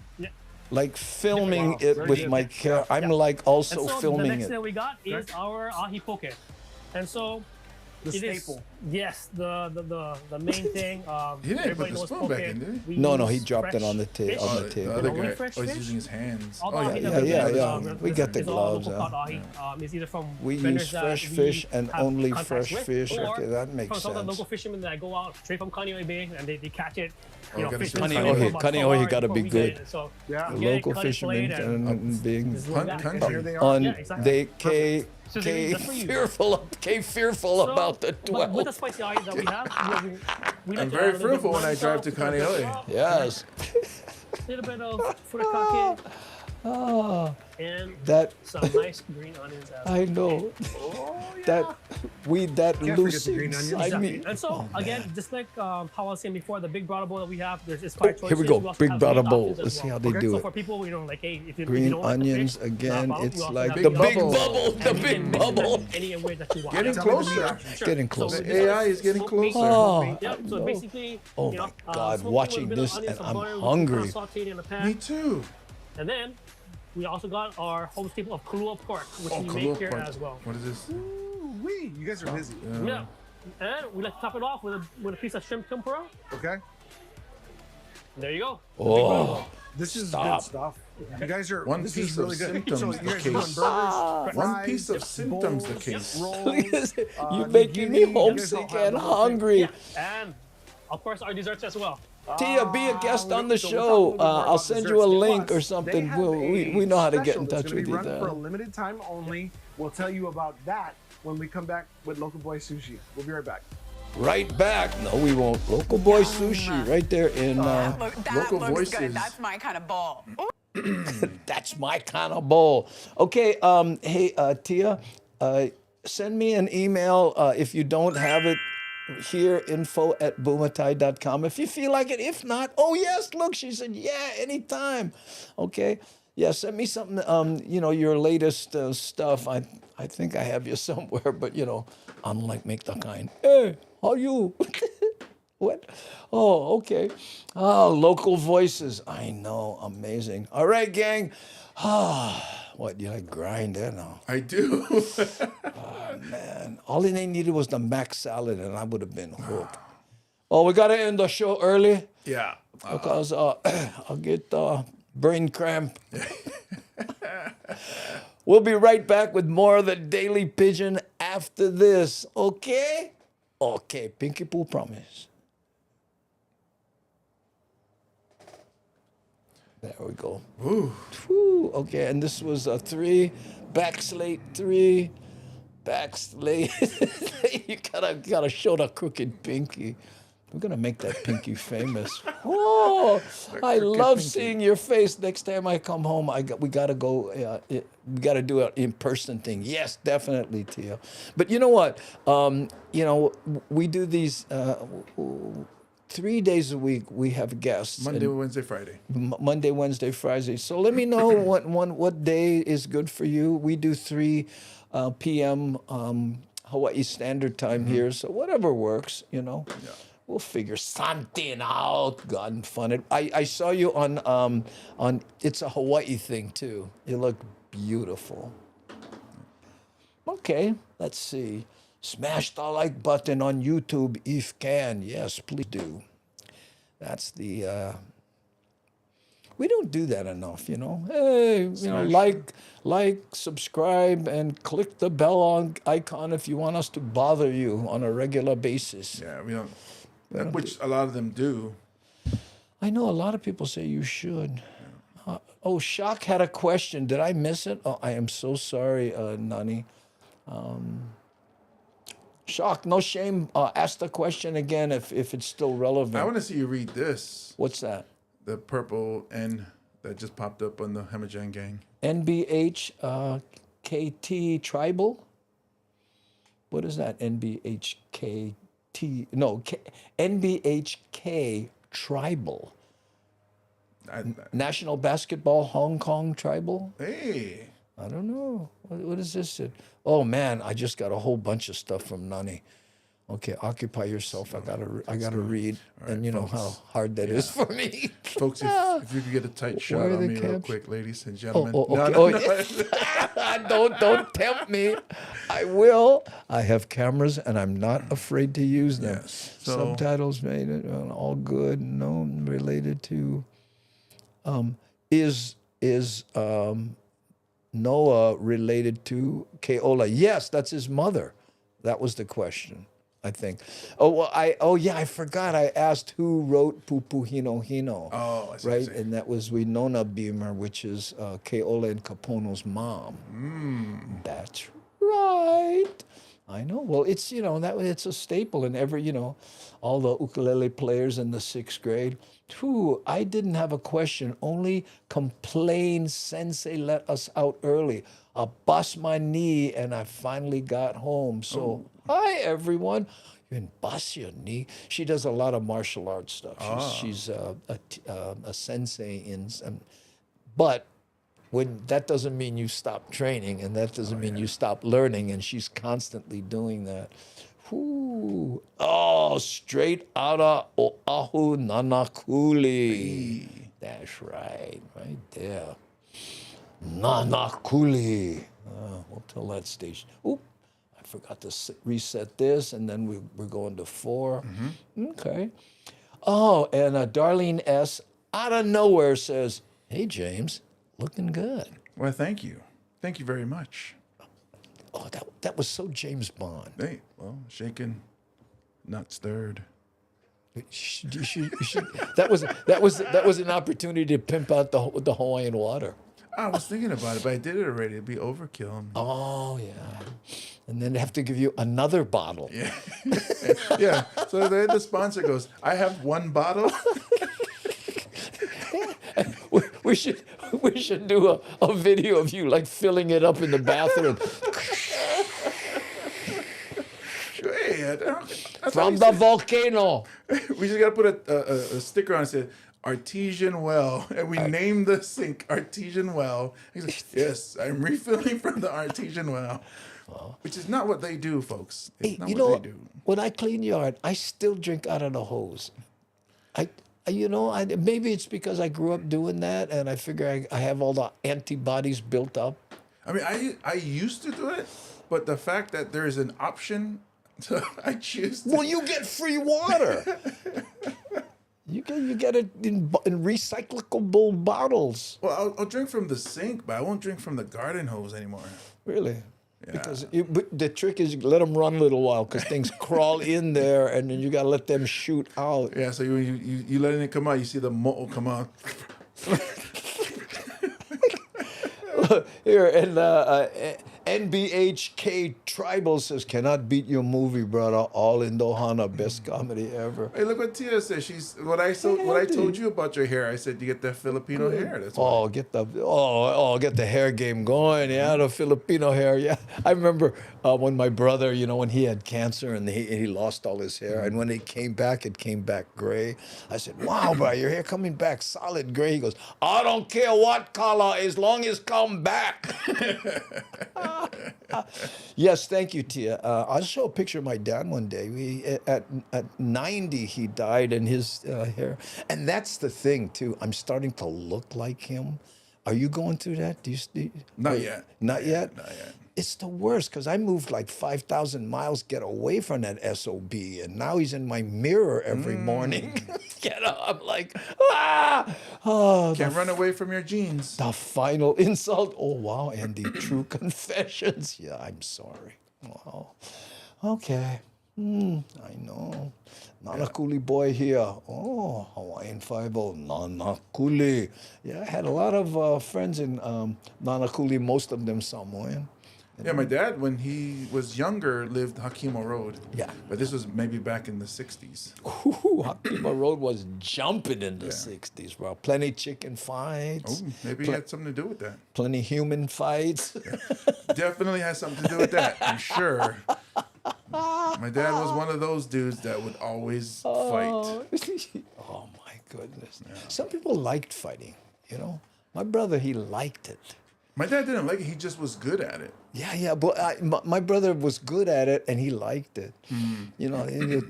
S2: Like filming
S14: Wow,
S2: it
S14: very
S2: with
S14: good.
S2: my camera. I'm like also
S15: And so the
S2: filming
S15: next
S2: it.
S15: thing we got is our ahi poke. And so
S14: The
S15: it is-
S14: staple.
S15: yes, the main thing.
S3: He didn't
S15: everybody
S3: put the
S15: knows
S3: spoon
S15: poke.
S3: back in, did he?
S15: We
S2: No, no, he
S15: use
S2: dropped it
S15: fresh
S2: on the
S15: fish.
S2: on the
S3: The
S2: table.
S3: other
S15: Only
S3: guy
S15: fresh
S3: was
S15: fish?
S3: using his hands.
S15: All the
S3: Oh,
S15: ahi
S3: yeah,
S15: that we
S2: yeah,
S15: use,
S2: yeah. We
S15: this
S2: got the
S15: is all
S2: gloves,
S15: local
S2: huh?
S15: caught ahi. It's either from
S2: We
S15: vendors
S2: use
S15: that
S2: fresh
S15: we
S2: fish and
S15: have
S2: only
S15: contacts
S2: fresh
S15: with,
S2: fish.
S15: or
S2: Okay, that makes
S15: from some of the
S2: sense.
S15: local fishermen that go out straight from Kaneohe Bay and they catch it.
S3: Oh,
S15: You know,
S3: gotta
S15: fish
S3: say
S15: in the
S3: Kaneohe.
S15: for about 12
S2: Kaneohe
S15: hours
S2: gotta
S15: before
S2: be
S15: we
S2: good.
S15: get it. So
S14: Yeah.
S15: you get it,
S2: Local
S15: cut it,
S2: fishermen
S15: fillet it,
S2: and being
S15: just look
S3: Hunt
S15: back.
S3: country.
S14: Here they are.
S2: on
S15: Yeah, exactly.
S2: they K
S15: So
S2: K
S15: that's for you.
S2: fearful
S15: So,
S2: about the
S15: but with the
S2: 12.
S15: spicy ahi that we have, we like
S3: I'm
S15: to
S3: very
S15: add a little bit
S3: fruitful
S15: of
S3: when I drive to
S15: lemon sauce,
S3: Kaneohe.
S2: Yes.
S15: a little bit of furikake,
S2: Oh,
S15: and
S2: that
S15: some nice green onions. As well.
S2: I know. That weed that
S14: Can't
S2: loose
S14: forget the green onions.
S2: inside
S15: Exactly.
S2: me.
S15: And so
S2: Oh,
S15: again,
S2: man.
S15: just like how I was saying before, the big brother bowl that we have, there's just
S2: Oh,
S15: five choices.
S2: here we go.
S15: also
S2: Big
S15: have
S2: brother
S15: meat
S2: bowl.
S15: options as
S2: Let's see
S15: well.
S2: how they
S15: Okay.
S2: do
S15: So
S2: it.
S15: for people, you know, like hey, if you
S2: Green
S15: don't like the
S2: onions
S15: fish,
S2: again.
S15: not a problem.
S2: It's
S15: We also
S2: like
S15: have
S2: the
S15: meat
S2: big
S15: options.
S2: bubble. The
S15: And you
S2: big
S15: can mix it
S2: bubble.
S15: any way that you want.
S3: Getting
S14: Tell me the meat
S3: closer.
S14: options.
S15: Sure.
S2: Getting
S15: So
S2: closer.
S15: we
S3: The
S15: just
S3: AI is getting
S15: smoked meat.
S3: closer.
S2: Oh,
S15: Yep. So
S2: no.
S15: basically,
S2: Oh
S15: you know,
S2: my God,
S15: smoke it with a
S2: watching
S15: little bit of
S2: this
S15: onions,
S2: and
S15: some
S2: I'm
S15: butter,
S2: hungry.
S15: we sauteed in a pan.
S3: Me too.
S15: And then we also got our home staple of Kahlua pork, which
S3: Oh,
S15: we
S3: Kahlua
S15: make here
S3: pork.
S15: as well.
S3: What is this?
S14: Ooh-wee. You guys are busy.
S15: Yeah. And we like to top it off with a piece of shrimp tempura.
S14: Okay.
S15: There you go.
S2: Oh,
S14: This is
S2: Stop.
S14: good stuff. You guys are.
S3: One
S14: this
S3: piece
S14: is
S3: of
S14: really good.
S3: symptoms
S14: So you
S3: the
S14: guys are doing
S3: case.
S14: burgers,
S3: One
S14: fries,
S3: piece of symptoms the
S14: bowls,
S3: case.
S14: rolls,
S2: look at this. You're
S14: nigiri.
S2: making me
S14: You guys all
S2: homesick
S14: have
S2: and
S14: the whole thing.
S2: hungry.
S15: Yeah. And of course our desserts as well.
S2: Tia, be a guest on the
S14: So we'll talk a
S2: show.
S14: little bit more
S2: I'll
S14: about
S2: send
S14: desserts.
S2: you a link
S14: Plus,
S2: or
S14: they
S2: something.
S14: have
S2: We
S14: a
S2: know how to get
S14: special
S2: in
S14: that's
S2: touch
S14: gonna
S2: with
S14: be
S2: you.
S14: run for a
S2: There.
S14: limited time only. We'll tell you about that when we come back with Local Boy Sushi. We'll be right back.
S2: Right back. No, we won't. Local Boy Sushi right there in
S17: That
S3: Local
S17: looks
S3: voices.
S17: good. That's my kind of bowl.
S2: That's my kind of bowl. Okay, hey, Tia, send me an email if you don't have it here, info@bumatai.com. If you feel like it. If not, oh, yes, look, she said, yeah, anytime. Okay, yeah, send me something, you know, your latest stuff. I think I have you somewhere, but, you know, I'm like, make the kind. Hey, how you? What? Oh, okay. Oh, local voices. I know. Amazing. All right, gang. Ah, what, you like grind there now?
S3: I do.
S2: Oh, man. All they needed was the mac salad, and I would have been hooked. Oh, we got to end the show early
S3: Yeah.
S2: because I'll get brain cramp. We'll be right back with more of the Daily Pigeon after this. Okay? Okay, Pinky Poo promise. There we go.
S3: Ooh.
S2: Whew. Okay, and this was a 3, backslate 3, backslate. You gotta show the crooked pinky. We're gonna make that pinky famous. Oh, I love seeing your face. Next time I come home, we gotta go. We gotta do an in-person thing. Yes, definitely, Tia. But you know what? We do these 3 days a week. We have guests.
S3: Monday, Wednesday, Friday.
S2: Monday, Wednesday, Friday. So let me know what day is good for you. We do 3 p.m. Hawaii Standard Time here. So whatever works, Yeah. We'll figure something out. God and fun. I saw you on it's a Hawaii thing too. You look beautiful. Okay, let's see. Smash the like button on YouTube if can. Yes, please do. That's the. We don't do that enough, Hey, like, subscribe, and click the bell icon if you want us to bother you on a regular basis.
S3: Yeah, we don't. Which a lot of them do.
S2: I know a lot of people say you should. Shock had a question. Did I miss it? Oh, I am so sorry, Nani. Shock, no shame. Ask the question again if it's still relevant.
S3: I want to see you read this.
S2: What's that?
S3: The purple N that just popped up on the Hemajan gang.
S2: NBH KT Tribal? What is that? NBHKT? No, NBHK Tribal. National Basketball Hong Kong Tribal?
S3: Hey.
S2: I don't know. What is this? Oh, man, I just got a whole bunch of stuff from Nani. Okay, occupy yourself. I gotta read, right, and you know how hard that is for me.
S3: Folks, if you could get a tight shot on me real quick, ladies and gentlemen.
S2: Don't tempt me. I will. I have cameras, and I'm not afraid to use them.
S3: Yes.
S2: Subtitles made it all good. No related to. Is Noah related to Keola? Yes, that's his mother. That was the question, I think. I forgot. I asked who wrote Pupu Hino Hino.
S3: Oh, I see.
S2: Right, and that was Winona Beamer, which is Keola and Kapono's mom. That's right. I know. Well, it's it's a staple in every all the ukulele players in the 6th grade. I didn't have a question. Only complain. Sensei let us out early. I bust my knee and I finally got home. So, hi everyone. You didn't bust your knee. She does a lot of martial arts stuff. She's a sensei in, but that doesn't mean you stop training, and that doesn't mean you stop learning. And she's constantly doing that. Straight out of Oahu Nanakuli. That's right there. Nanakuli. We'll tell that station. I forgot to reset this, and then we're going to 4. Okay. And Darlene S. out of nowhere says, "Hey, James, looking good."
S3: Well, thank you. Thank you very much.
S2: Oh, that was so James Bond.
S3: Hey, well, shaken, not stirred.
S2: That was an opportunity to pimp out the Hawaiian water.
S3: I was thinking about it, but I did it already. It'd be overkill.
S2: Oh yeah, and then they have to give you another bottle.
S3: Yeah, yeah. So the sponsor goes, "I have one bottle."
S2: We should do a video of you like filling it up in the bathroom. From the volcano.
S3: We just got to put a sticker on it that says Artesian Well, and we named the sink Artesian Well. He's like, "Yes, I'm refilling from the Artesian Well," which is not what they do, folks. It's not what they do.
S2: When I clean yard, I still drink out of the hose. Maybe it's because I grew up doing that, and I figure I have all the antibodies built up.
S3: I mean, I used to do it, but the fact that there is an option, so I choose to.
S2: Well, you get free water. You get it in recyclable bottles.
S3: Well, I'll drink from the sink, but I won't drink from the garden hose anymore.
S2: Really?
S3: Yeah.
S2: Because but the trick is you let them run a little while because things crawl in there, and then you got to let them shoot out.
S3: Yeah, so you letting it come out, you see the mold come out.
S2: Here, and NBHK Tribal says, cannot beat your movie, brother. All in Dohana, best comedy ever.
S3: Hey, look what Tia says. She's what I told you about your hair. I said you get that Filipino hair. That's why.
S2: Oh, get the hair game going. Yeah, the Filipino hair. Yeah, I remember when my brother, when he had cancer and he lost all his hair, and when it came back gray. I said, "Wow, bro, your hair coming back solid gray." He goes, "I don't care what color, as long as come back." Yes, thank you, Tia. I'll show a picture of my dad one day. At 90, he died, and his hair. And that's the thing, too. I'm starting to look like him. Are you going through that?
S3: Not yet.
S2: Not yet?
S3: Not yet.
S2: It's the worst because I moved like 5,000 miles, get away from that SOB, and now he's in my mirror every morning. I'm like, ah! Oh,
S3: Can't run away from your jeans.
S2: The final insult. Oh, wow, Andy, true confessions. Yeah, I'm sorry. Wow. Okay. I know. Nanakuli boy here. Oh, Hawaiian 5-0. Nanakuli. Yeah, I had a lot of friends in Nanakuli, most of them Samoan.
S3: Yeah, my dad, when he was younger, lived Hakimo Road.
S2: Yeah.
S3: But this was maybe back in the 60s.
S2: Ooh, Hakimo Road was jumping in the 60s, bro. Plenty chicken fights.
S3: Oh, maybe it had something to do with that.
S2: Plenty human fights.
S3: Definitely has something to do with that, I'm sure. My dad was one of those dudes that would always fight.
S2: Oh, my goodness. Yeah. Some people liked fighting, My brother, he liked it.
S3: My dad didn't like it. He just was good at it.
S2: Yeah, but my brother was good at it, and he liked it.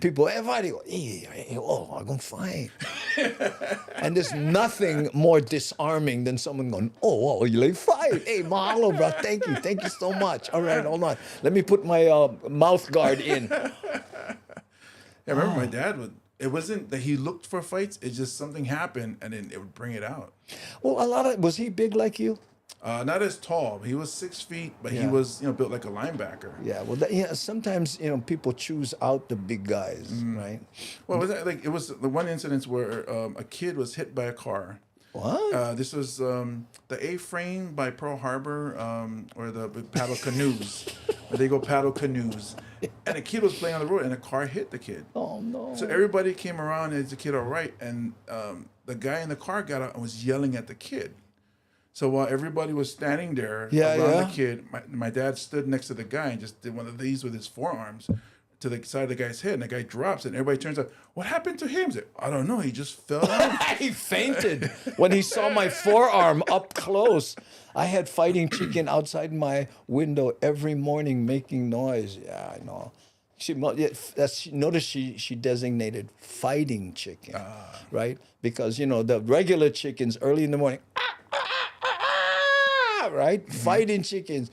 S2: People, everybody, I'm going to fight. And there's nothing more disarming than someone going, you like fight. Hey, mahalo, bro. Thank you so much. All right, hold on. Let me put my mouth guard in.
S3: Yeah, I remember my dad it wasn't that he looked for fights. It's just something happened, and then it would bring it out.
S2: Well, was he big like you?
S3: Not as tall. He was 6 feet, but he was, built like a linebacker.
S2: Yeah. Well, sometimes people choose out the big guys, right?
S3: Well, it was the one incident where a kid was hit by a car.
S2: What?
S3: This was the A-frame by Pearl Harbor, or the paddle canoes. Where they go paddle canoes, and a kid was playing on the road, and a car hit the kid.
S2: Oh no!
S3: So everybody came around. Is the kid all right? And the guy in the car got out and was yelling at the kid. So while everybody was standing there around the kid, my dad stood next to the guy and just did one of these with his forearms to the side of the guy's head, and the guy drops, and everybody turns up. What happened to him? He's like, I don't know. He just fell down.
S2: He fainted when he saw my forearm up close. I had fighting chicken outside my window every morning making noise. Yeah, I know. Notice she designated fighting chicken, right? Because, the regular chickens early in the morning, right? Mm-hmm. Fighting chickens.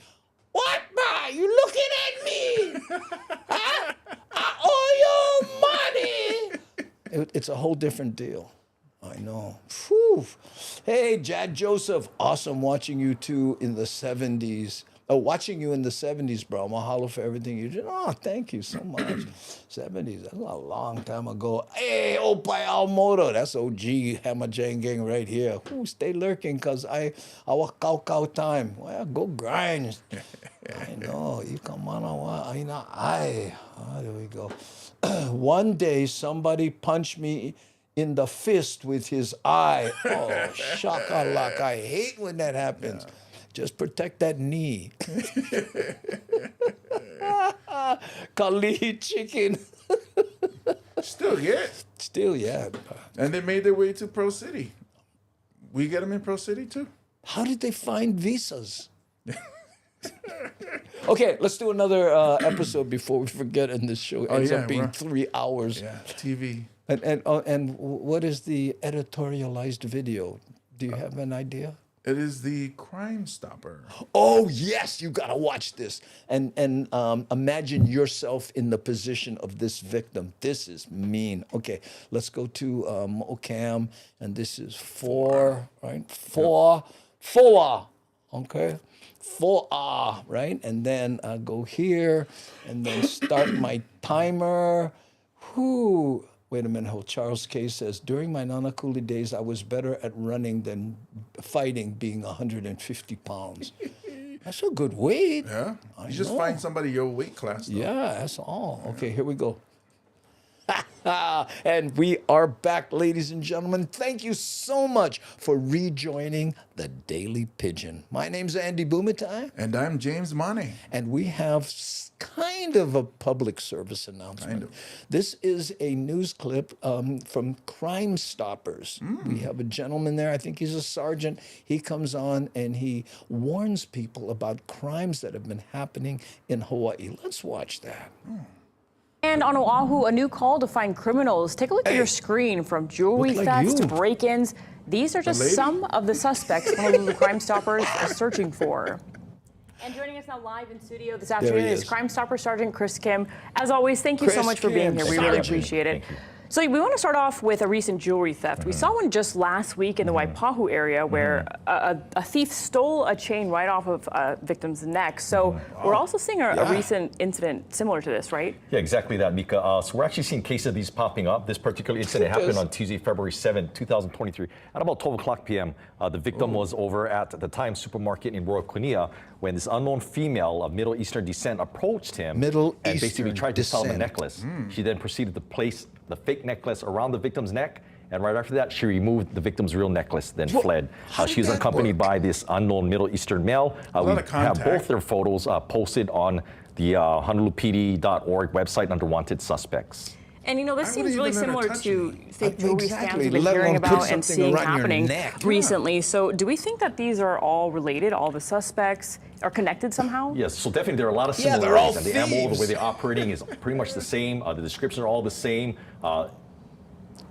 S2: What, ma? You looking at me? Huh? I owe you money. It's a whole different deal. I know. Whew. Hey, Jad Joseph. Awesome watching you too in the 70s. Watching you in the 70s, bro. Mahalo for everything you did. Oh, thank you so much. 70s, that's a long time ago. Hey, Opai Almoto. That's OG Hammer Jane Gang right here. Ooh, stay lurking, because our cow time. Well, go grind. I know. You come on. There we go. One day, somebody punched me in the fist with his eye. Oh, shakalak. I hate when that happens. Yeah. Just protect that knee. Kali chicken.
S3: Still, yeah. And they made their way to Pro City. We get them in Pro City too.
S2: How did they find visas? Okay, let's do another episode before we forget, and this show ends up being 3 hours.
S3: Yeah, TV.
S2: And what is the editorialized video? Do you have an idea?
S3: It is the Crime Stopper.
S2: Oh yes, you gotta watch this and imagine yourself in the position of this victim. This is mean. Okay, let's go to Ocam, and this is 4, right? 4, okay, 4, right? And then go here, and then start my timer. Whoo. Wait a minute, hold. Charles K. says, during my Nanakuli days, I was better at running than fighting, being 150 pounds. That's a good weight.
S3: Yeah. You just find somebody your weight class, though.
S2: Yeah, that's all. Okay, here we go. And we are back, ladies and gentlemen. Thank you so much for rejoining the Daily Pidgin. My name's Andy Bumatai.
S3: And I'm James Money.
S2: And we have kind of a public service announcement. This is a news clip from Crime Stoppers. We have a gentleman there, I think he's a sergeant. He comes on and he warns people about crimes that have been happening in Hawaii. Let's watch that.
S17: And on Oahu, a new call to find criminals. Take a look at your screen, from jewelry thefts to break-ins. These are just some of the suspects Honolulu Crime Stoppers are searching for. And joining us now live in studio this afternoon is Crime Stopper Sergeant Chris Kim. As always, thank you so much for being here. We really appreciate it. So we want to start off with a recent jewelry theft. We saw one just last week in the Waipahu area where a thief stole a chain right off of a victim's neck. So we're also seeing a recent incident similar to this, right?
S18: Yeah, exactly that, Mika. So we're actually seeing cases of these popping up. This particular incident happened on Tuesday, February 7, 2023. At about 12 o'clock p.m., the victim was over at the Times supermarket in Royal Kunia when this unknown female of Middle Eastern descent approached him and basically tried to sell him a necklace. She then proceeded to place the fake necklace around the victim's neck, and right after that, she removed the victim's real necklace, then fled. She was accompanied by this unknown Middle Eastern male. We have both their photos posted on the HonoluluPD.org website under Wanted Suspects.
S17: And you know, this seems really similar to fake jewelry scams we've been hearing about and seeing happening recently. So do we think that these are all related, all the suspects are connected somehow?
S18: Yes, so definitely there are a lot of similarities. And the MO, the way they're operating is pretty much the same. The descriptions are all the same.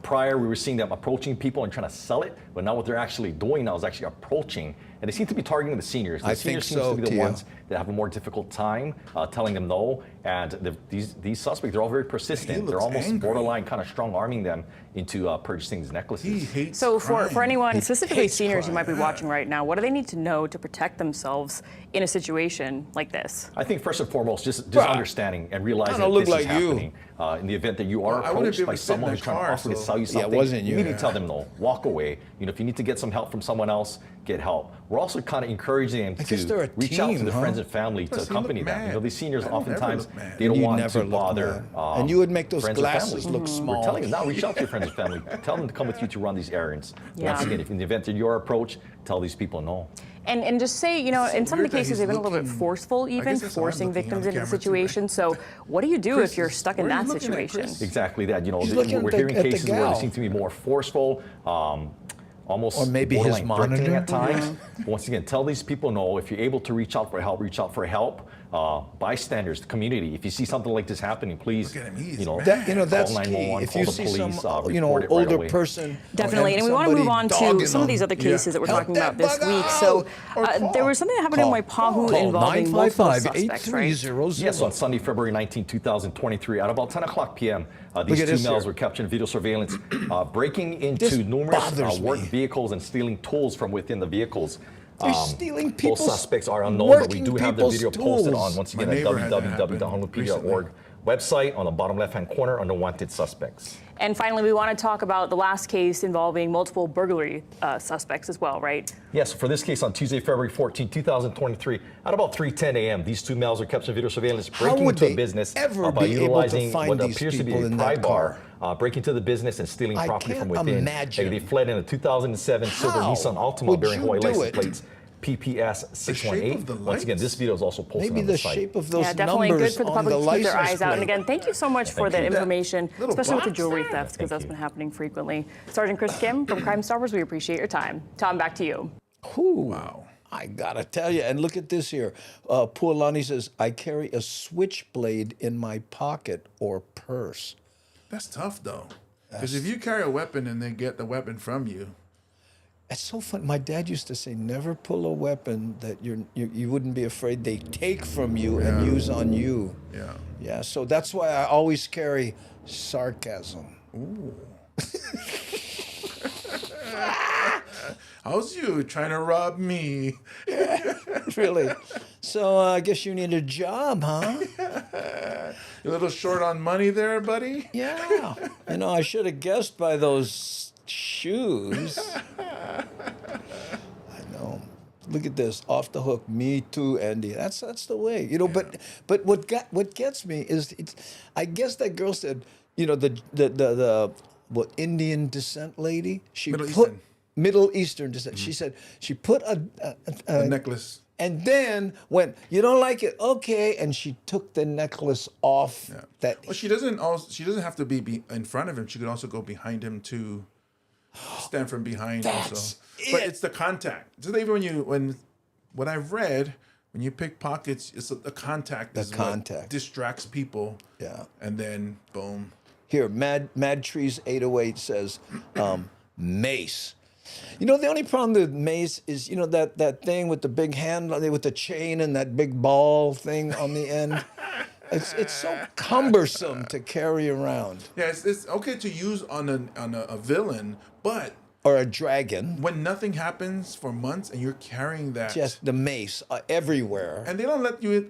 S18: Prior, we were seeing them approaching people and trying to sell it, but now what they're actually doing now is actually approaching, and they seem to be targeting the seniors. The seniors seem to be the ones that have a more difficult time telling them no, and these suspects, they're all very persistent. They're almost borderline kind of strong-arming them into purchasing these necklaces.
S17: So for anyone, specifically seniors who might be watching right now, what do they need to know to protect themselves in a situation like this?
S18: I think first and foremost, just understanding and realizing that this is happening. In the event that you are approached by someone who's trying to offer to sell you something, you need to tell them no, walk away. You know, if you need to get some help from someone else, get help. We're also kind of encouraging them to reach out to their friends and family to accompany them. You know, these seniors oftentimes, they don't want to bother
S2: and you would make those glasses look small.
S18: We're telling them, now reach out to your friends and family. Tell them to come with you to run these errands. Once again, if in the event that you're approached, tell these people no.
S17: And just say, you know, in some of the cases, they've been a little bit forceful, even forcing victims into the situation. So what do you do if you're stuck in that situation?
S18: Exactly that. You know, we're hearing cases where they seem to be more forceful, almost
S2: or maybe his monitor
S18: at times. But once again, tell these people no. If you're able to reach out for help, reach out for help. Bystanders, the community. If you see something like this happening, please,
S2: that's
S18: call 911,
S2: key. If
S18: call
S2: you
S18: the
S2: see
S18: police,
S2: some,
S18: older
S2: person,
S17: definitely. And we want to move on to some of these other cases that we're talking about this week. So there was something that happened in Waipahu involving multiple suspects, right?
S18: Yes, on Sunday, February 19, 2023, at about 10 o'clock p.m., these two males were captured in video surveillance, breaking into numerous work vehicles and stealing tools from within the vehicles.
S2: They're stealing people's
S18: Both suspects are unknown, but we do have the video posted on, once again, at www.honolulupedia.org website on the bottom left-hand corner under Wanted Suspects.
S17: And finally, we want to talk about the last case involving multiple burglary suspects as well, right?
S18: Yes, for this case on Tuesday, February 14, 2023, at about 3:10 a.m., these two males are captured in video surveillance, breaking into a business by utilizing what appears to be a pry bar. Breaking into the business and stealing property from within. They fled in a 2007 silver Nissan Altima bearing Hawaii license plates PPS 618. Once again, this video is also posted on the site.
S2: Shape of those
S17: definitely good for the public to keep their eyes out. And
S2: plate.
S17: again, thank you so much for the information, especially with the jewelry thefts, because that's been happening frequently. Sergeant Chris Kim from Crime Stoppers, we appreciate your time. Tom, back to you.
S2: Wow. I gotta tell you, and look at this here. Pualani says, I carry a switchblade in my pocket or purse.
S3: That's tough, though. Because if you carry a weapon and they get the weapon from you,
S2: It's so fun. My dad used to say, never pull a weapon that you wouldn't be afraid they take from you and use on you.
S3: Yeah.
S2: Yeah, so that's why I always carry sarcasm.
S3: Ooh. How's you trying to rob me?
S2: Really? So I guess you need a job, huh?
S3: You a little short on money there, buddy?
S2: Yeah. You know, I should have guessed by those shoes. I know. Look at this, off the hook. Me too, Andy. That's the way. You know, but what gets me is I guess that girl said, you know, the Indian descent lady. She Middle Eastern descent. She said she put a
S3: necklace.
S2: And then went, you don't like it, okay, and she took the necklace off.
S3: Yeah. Well, she doesn't have to be in front of him. She could also go behind him to stand from behind.
S2: That's
S3: But it's the contact. So even what I've read, when you pick pockets, it's the contact.
S2: The
S3: is
S2: contact
S3: what distracts people.
S2: Yeah.
S3: And then boom.
S2: Here, Mad Trees 808 says, mace. You know, the only problem with mace is, you know, that thing with the big hand, with the chain and that big ball thing on the end. It's so cumbersome to carry around.
S3: Yeah, it's okay to use on a villain, but
S2: or a dragon.
S3: When nothing happens for months and you're carrying that,
S2: just the mace everywhere,
S3: and they don't let you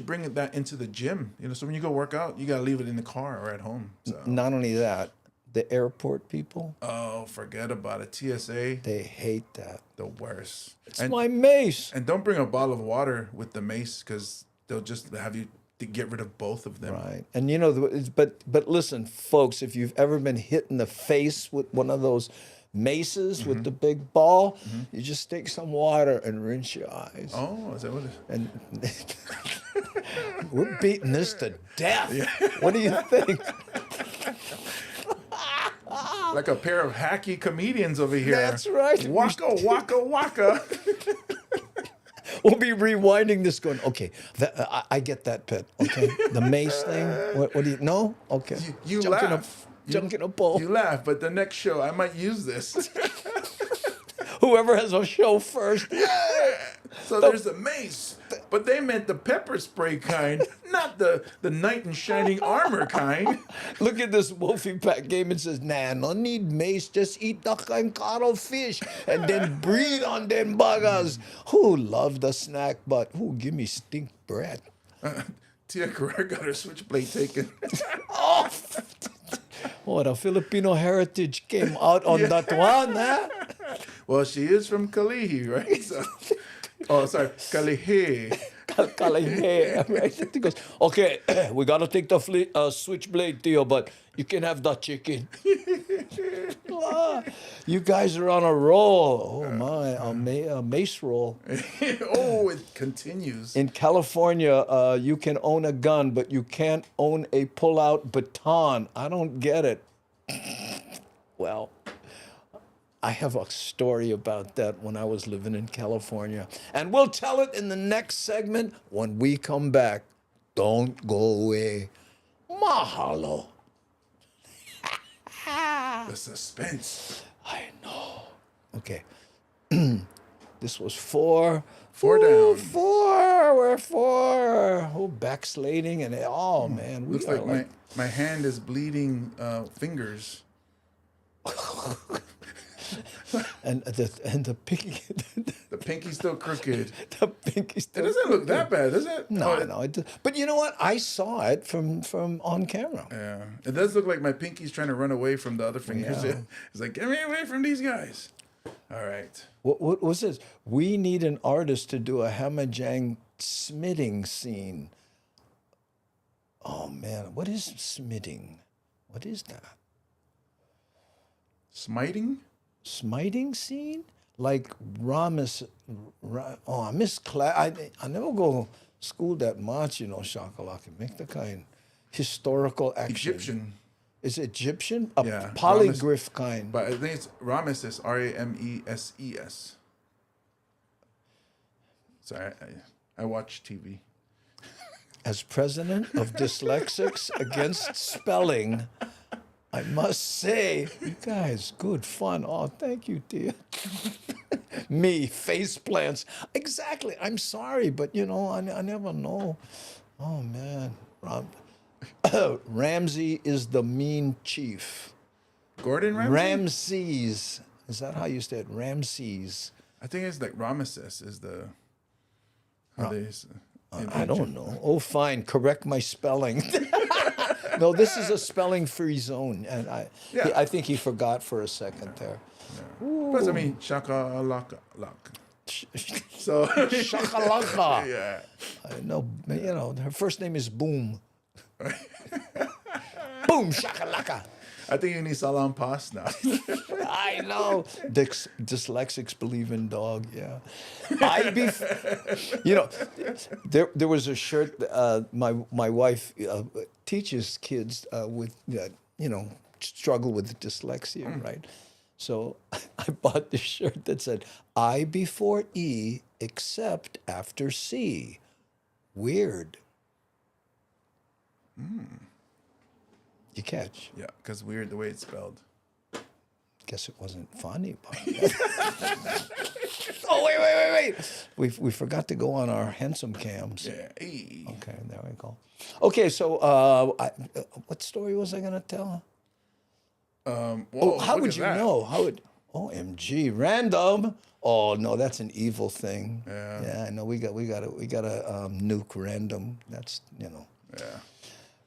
S3: bring that into the gym. You know, so when you go work out, you gotta leave it in the car or at home. So.
S2: Not only that. The airport people.
S3: Oh, forget about it. TSA.
S2: They hate that.
S3: The worst.
S2: It's my mace.
S3: And don't bring a bottle of water with the mace because they'll just have you to get rid of both of them.
S2: Right. And you know, but listen, folks, if you've ever been hit in the face with one of those maces with the big ball, you just take some water and rinse your eyes.
S3: Oh, is that what it is?
S2: And we're beating this to death. Yeah. What do you think?
S3: Like a pair of hacky comedians over here.
S2: That's right.
S3: Waka, waka, waka.
S2: We'll be rewinding this going, okay, I get that, Pet. Okay, the mace thing. What do you know? Okay.
S3: You laugh.
S2: Junk in a bowl.
S3: You laugh, but the next show, I might use this.
S2: Whoever has a show first.
S3: So there's a mace, but they meant the pepper spray kind, not the knight in shining armor kind.
S2: Look at this Wolfie Pack game. It says, nah, no need mace, just eat duck and cuttlefish and then breathe on them buggers. Who love the snack, but who give me stink bread?
S3: Tia Carrera got her switchblade taken.
S2: Oh, the Filipino heritage came out on that one, huh?
S3: Well, she is from Kalihi, right? So, Kalihi.
S2: Kalihi, right? He goes, okay, we got to take the switchblade, Theo, but you can have the chicken. You guys are on a roll. Oh, my, a mace roll.
S3: Oh, it continues.
S2: In California, you can own a gun, but you can't own a pull-out baton. I don't get it. Well, I have a story about that when I was living in California. And we'll tell it in the next segment when we come back. Don't go away. Mahalo.
S3: The suspense.
S2: I know. Okay. This was 4.
S3: Down.
S2: 4. We're 4. Oh, backsliding and oh man,
S3: looks like my hand is bleeding fingers.
S2: and the pinky.
S3: The pinky's still crooked.
S2: The pinky's still.
S3: It doesn't look that bad, does it?
S2: No, no. But you know what? I saw it from on camera.
S3: Yeah, it does look like my pinky's trying to run away from the other fingers. Yeah. It's like, get me away from these guys. All right.
S2: What was this? We need an artist to do a Hamajang smitting scene. Oh man, what is smitting? What is that?
S3: Smiting?
S2: Smiting scene? Like Ramis. I miss class. I never go school that much, you know, Shakalaka. Make the kind historical action.
S3: Egyptian.
S2: Is it Egyptian?
S3: Yeah.
S2: Polygraph kind.
S3: But I think it's Rameses, Rameses. Sorry, I watch TV.
S2: As president of Dyslexics Against Spelling, I must say, you guys, good fun. Oh, thank you, dear. Me, face plants. Exactly. I'm sorry, but you know, I never know. Oh man. Ramsey is the mean chief.
S3: Gordon Ramsay?
S2: Ramses. Is that how you say it? Ramses.
S3: I think it's like Ramesses is the. How they,
S2: I don't know. Oh, fine. Correct my spelling. No, this is a spelling-free zone, and I think he forgot for a second there.
S3: Plus, I mean, shakalaka. So
S2: shakalaka.
S3: Yeah.
S2: I know. You know, her first name is Boom. Boom shakalaka.
S3: I think you need salam pas now.
S2: I know. Dyslexics believe in dog. Yeah. You know, there was a shirt. My wife teaches kids with you know, struggle with dyslexia, right? So I bought this shirt that said I before E except after C. Weird. You catch?
S3: Yeah, because weird the way it's spelled.
S2: Guess it wasn't funny. Oh, wait. We forgot to go on our handsome cams.
S3: Yeah.
S2: Okay, there we go. Okay, so what story was I going to tell?
S3: Whoa,
S2: how
S3: look
S2: would
S3: at
S2: you
S3: that.
S2: know? How would... OMG, random. Oh, no, that's an evil thing. Yeah, I know. We got to nuke random. That's, you know.
S3: Yeah.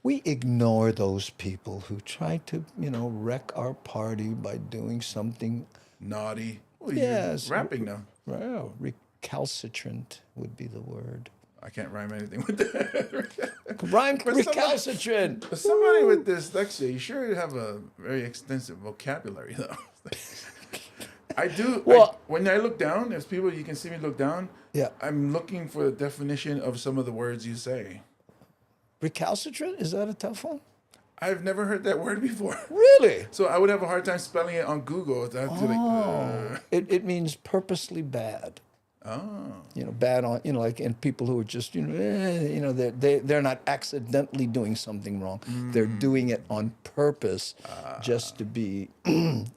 S2: We ignore those people who try to, you know, wreck our party by doing something
S3: Naughty. Well,
S2: yes,
S3: you're rapping now.
S2: Well, recalcitrant would be the word.
S3: I can't rhyme anything with that.
S2: Rhyme recalcitrant.
S3: Somebody with dyslexia, you sure have a very extensive vocabulary, though. I do.
S2: Well,
S3: when I look down, there's people, you can see me look down.
S2: Yeah.
S3: I'm looking for the definition of some of the words you say.
S2: Recalcitrant? Is that a tough one?
S3: I've never heard that word before.
S2: Really?
S3: So I would have a hard time spelling it on Google.
S2: It means purposely bad.
S3: Oh.
S2: You know, bad on, you know, like, and people who are just, you know, they're not accidentally doing something wrong. They're doing it on purpose just to be,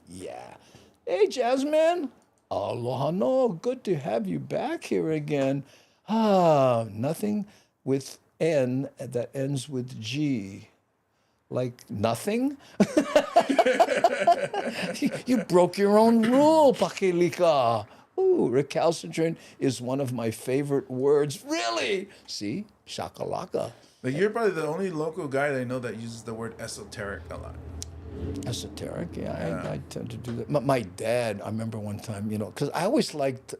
S2: yeah. Hey, Jasmine. Aloha no. Good to have you back here again. Nothing with N that ends with G. Like nothing? You broke your own rule, Pakilika. Ooh, recalcitrant is one of my favorite words. Really? See? Shakalaka.
S3: Like, you're probably the only local guy that I know that uses the word esoteric a lot.
S2: Esoteric, yeah. I tend to do that. My dad, I remember one time, you know, because I always liked,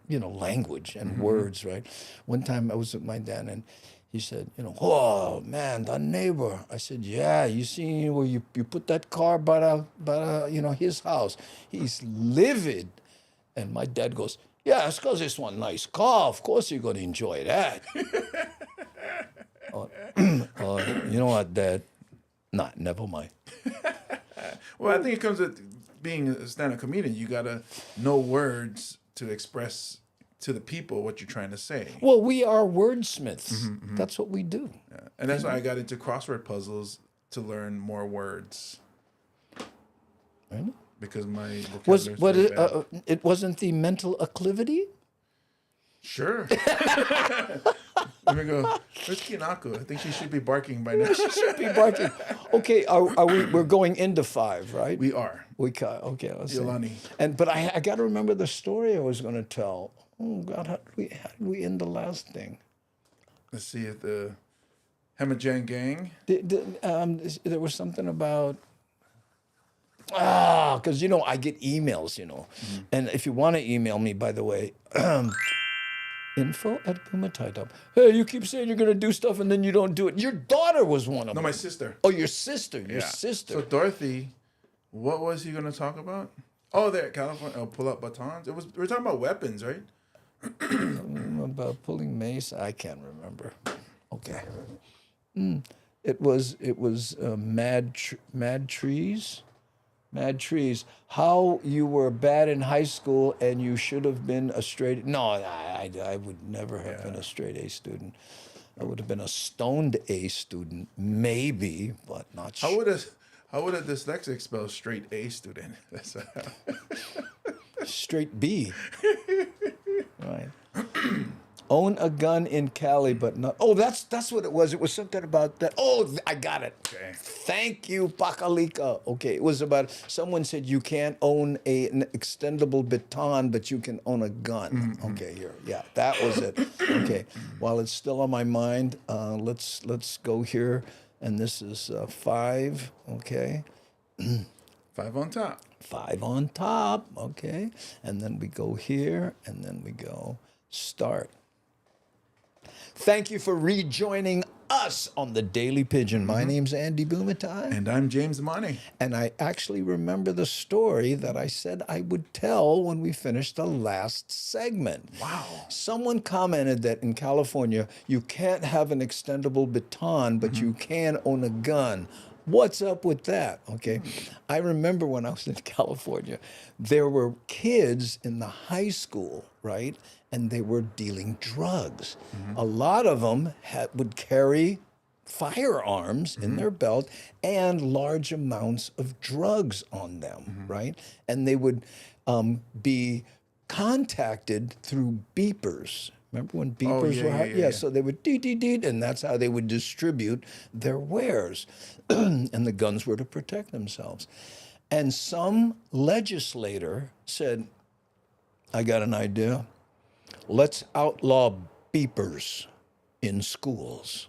S2: you know, language and words, right? One time I was with my dad and he said, you know, oh man, the neighbor. I said, yeah, you see where you put that car by you know, his house. He's livid. And my dad goes, yeah, it's because it's one nice car. Of course you're going to enjoy that. You know what, Dad? Nah, never mind.
S3: Well, I think it comes with being a stand-up comedian. You got to know words to express to the people what you're trying to say.
S2: Well, we are wordsmiths. That's what we do.
S3: Yeah. And that's why I got into crossword puzzles, to learn more words.
S2: Really?
S3: Because my vocabulary is very bad.
S2: It wasn't the mental acclivity?
S3: Sure. Let me go. Where's Kinako? I think she should be barking by now.
S2: She should be barking. Okay, we're going into 5, right?
S3: We are.
S2: Okay, let's see.
S3: Yolani.
S2: But I got to remember the story I was going to tell. Oh God, how did we end the last thing?
S3: Let's see if the Hemajan gang.
S2: There was something about. Because, you know, I get emails, you know. And if you want to email me, by the way, info@bumatai.com. Hey, you keep saying you're going to do stuff and then you don't do it. Your daughter was one of them.
S3: No, my sister.
S2: Oh, your sister. Your sister.
S3: So Dorothy, what was he going to talk about? Oh, there, California, pull-up batons. We're talking about weapons, right?
S2: About pulling mace. I can't remember. Okay. It was mad trees. Mad trees. How you were bad in high school and you should have been a straight. No, I would never have been a straight A student. I would have been a stoned A student, maybe, but not sure.
S3: How would a dyslexic spell straight A student?
S2: straight B. Right. Own a gun in Cali, but not. Oh, that's what it was. It was something about that. Oh, I got it.
S3: Okay.
S2: Thank you, Pakalika. Okay, it was about someone said you can't own an extendable baton, but you can own a gun. Okay, here, yeah, that was it. Okay, while it's still on my mind, let's go here, and this is 5. Okay.
S3: 5 on top.
S2: 5 on top. Okay, and then we go here, and then we go start. Thank you for rejoining us on the Daily Pigeon. My name's Andy Bumatai.
S3: And I'm James Money.
S2: And I actually remember the story that I said I would tell when we finished the last segment.
S3: Wow.
S2: Someone commented that in California, you can't have an extendable baton, but you can own a gun. What's up with that? Okay. I remember when I was in California, there were kids in the high school, right? And they were dealing drugs. A lot of them would carry firearms in their belt and large amounts of drugs on them, right? And they would be contacted through beepers. Remember when beepers were? Yeah, so they would dee, and that's how they would distribute their wares. And the guns were to protect themselves. And some legislator said, I got an idea. Let's outlaw beepers in schools.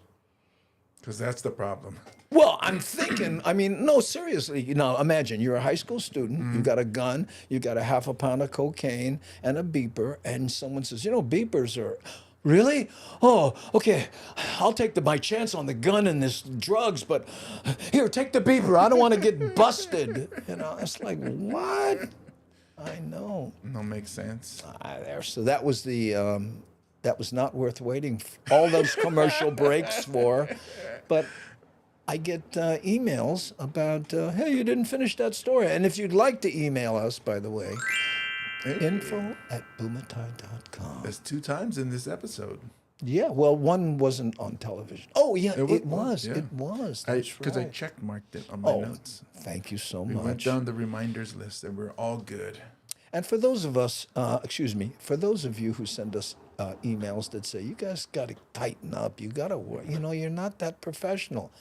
S3: Because that's the problem.
S2: Well, I'm thinking, I mean, no, seriously, imagine you're a high school student, you got a gun, you got a half a pound of cocaine and a beeper, and someone says, beepers are, really? Oh, okay, I'll take my chance on the gun and this drugs, but here, take the beeper, I don't want to get busted. It's like, what? I know.
S3: No, makes sense.
S2: So that was that was not worth waiting all those commercial breaks for. But I get emails about, hey, you didn't finish that story. And if you'd like to email us, by the way, info@bumatai.com.
S3: That's 2 times in this episode.
S2: Yeah, well, one wasn't on television. Oh, yeah, it was.
S3: Yeah.
S2: It was. That's
S3: Because
S2: right.
S3: I check-marked it on my notes.
S2: Thank you so
S3: We
S2: much.
S3: went down the reminders list, and we're all good.
S2: And for those of us, for those of you who send us emails that say, you guys got to tighten up, you got to work, you're not that professional.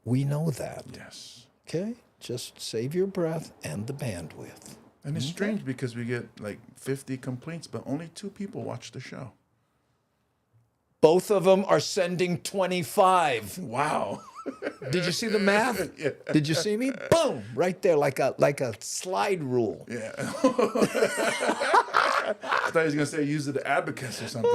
S2: We know that.
S3: Yes.
S2: Okay? Just save your breath and the bandwidth.
S3: And it's strange because we get like 50 complaints, but only 2 people watch the show.
S2: Both of them are sending 25.
S3: Wow.
S2: Did you see the math?
S3: Yeah.
S2: Did you see me? Boom! Right there, like a slide rule.
S3: Yeah. I thought he was going to say use the abacus or something.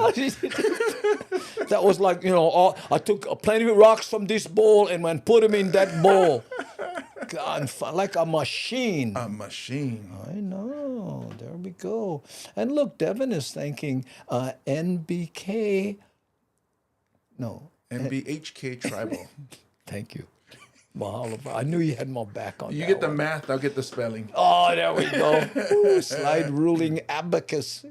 S2: That was like, I took plenty of rocks from this bowl and went put them in that bowl. God, like a machine.
S3: A machine.
S2: I know. There we go. And look, Devin is thanking NBK. No.
S3: NBHK Tribal.
S2: Thank you. Mahalo. I knew you had my back on that.
S3: You get the
S2: one.
S3: math, I'll get the spelling.
S2: Oh, there we go. Ooh, slide ruling abacus.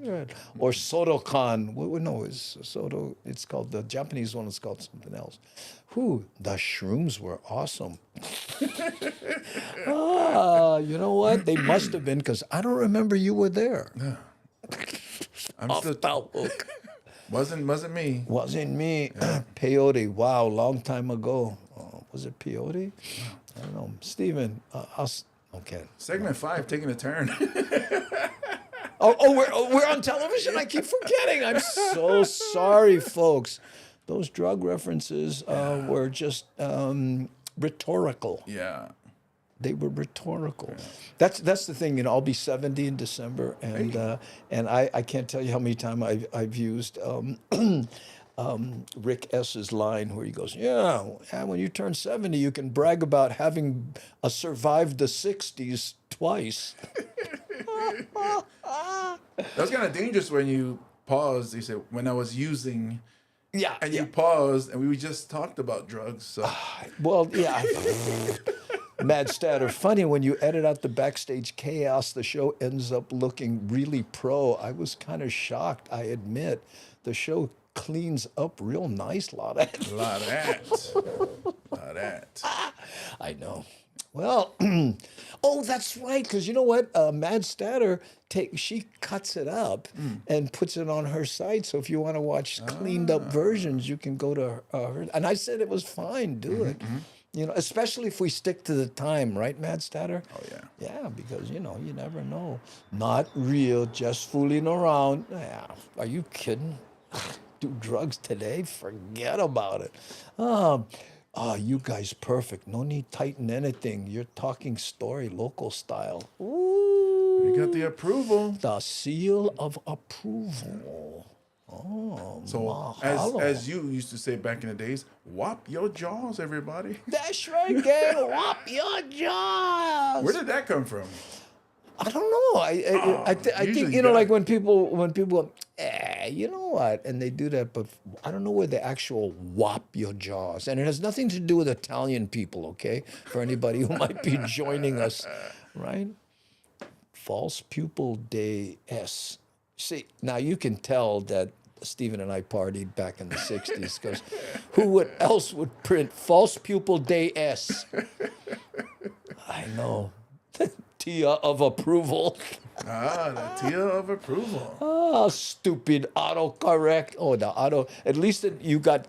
S2: Or Sodokan. No, it's Soto. It's called, the Japanese one is called something else. The shrooms were awesome. You know what? They must have been, because I don't remember you were there.
S3: No. I'm
S2: Off
S3: still
S2: the hook.
S3: Wasn't me.
S2: Wasn't me. Yeah. Peyote. Wow, long time ago. Was it peyote? I don't know. Steven, okay.
S3: Segment 5, taking a turn.
S2: We're on television? I keep forgetting. I'm so sorry, folks. Those drug references were just rhetorical.
S3: Yeah.
S2: They were rhetorical. Yeah. That's the thing. I'll be 70 in December, and I can't tell you how many times I've used Rick S.'s line where he goes, yeah, when you turn 70, you can brag about having survived the 60s twice.
S3: That's kind of dangerous when you pause. You say, when I was using...
S2: Yeah.
S3: And you paused, and we just talked about drugs. So.
S2: Well, yeah. Mad Statter. Funny, when you edit out the backstage chaos, the show ends up looking really pro. I was kind of shocked, I admit. The show cleans up real nice. A lot of that.
S3: I know.
S2: Well, Oh, that's right. Because you know what? Mad Statter, she cuts it up and puts it on her site. So if you want to watch cleaned up versions, you can go to her. And I said it was fine. Do it. You know, especially if we stick to the time, right, Mad Statter?
S3: Oh, yeah.
S2: Yeah, because, you know, you never know. Not real, just fooling around. Yeah, are you kidding? Do drugs today? Forget about it. You guys perfect. No need tighten anything. You're talking story, local style. Ooh.
S3: We got the approval.
S2: The seal of approval. Oh,
S3: so as you used to say back in the days, whop your jaws, everybody.
S2: That's right, gang. Whop your jaws.
S3: Where did that come from?
S2: I don't know. I think, you know, like when people go, you know what, and they do that, but I don't know where the actual whop your jaws, and it has nothing to do with Italian people, okay? For anybody who might be joining us, right? False pupil day S. See, now you can tell that Stephen and I partied back in the 60s, because who else would print false pupil day S? I know. Tia of approval.
S3: The Tia of approval.
S2: Oh, stupid autocorrect. Oh, the auto. At least you got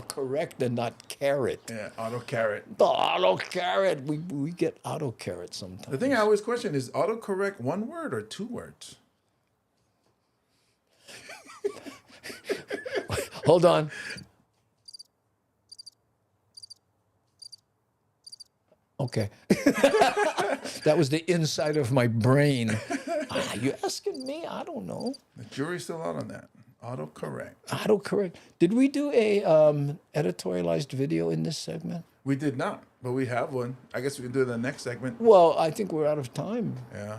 S2: correct and not carrot.
S3: Yeah, autocarrot.
S2: The autocarrot. We get autocarrot sometimes.
S3: The thing I always question is autocorrect one word or two words?
S2: Hold on. Okay. That was the inside of my brain. Are you asking me? I don't know.
S3: The jury's still out on that. Autocorrect.
S2: Autocorrect. Did we do a editorialized video in this segment?
S3: We did not, but we have one. I guess we can do it in the next segment.
S2: Well, I think we're out of time.
S3: Yeah.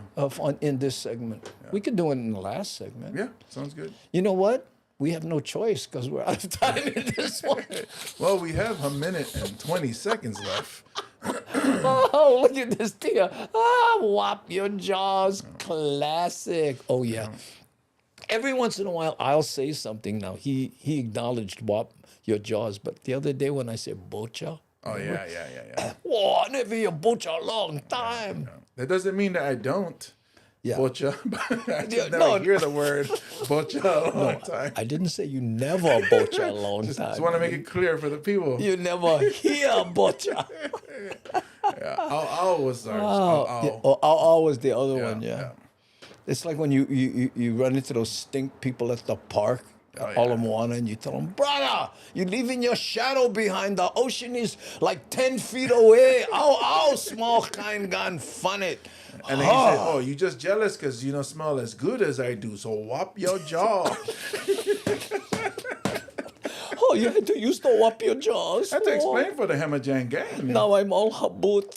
S2: In this segment. Yeah. We could do it in the last segment.
S3: Yeah, sounds good.
S2: You know what? We have no choice because we're out of time in this one.
S3: Well, we have a minute and 20 seconds left.
S2: Oh, look at this, Tia. Whop your jaws. Classic. Oh, yeah. Every once in a while, I'll say something. Now, he acknowledged whop your jaws, but the other day when I said bocha.
S3: Oh, yeah.
S2: Whoa, I never hear bocha a long time.
S3: Yeah. That doesn't mean that I don't.
S2: Yeah.
S3: Bocha. I just never hear the word bocha a long time.
S2: I didn't say you never bocha a long time.
S3: Just want to make it clear for the people.
S2: You never hear bocha.
S3: Yeah, I'll was ours.
S2: I'll was the other one, yeah. It's like when you run into those stink people at the park, all in one, and you tell them, brother, you're leaving your shadow behind. The ocean is like 10 feet away. Ow, small kind gone fun it.
S3: And then he said, oh, you just jealous because you don't smell as good as I do, so whop your jaw.
S2: Oh, you had to use the whop your jaws.
S3: I had to explain for the Hemajan gang.
S2: Now I'm all habut.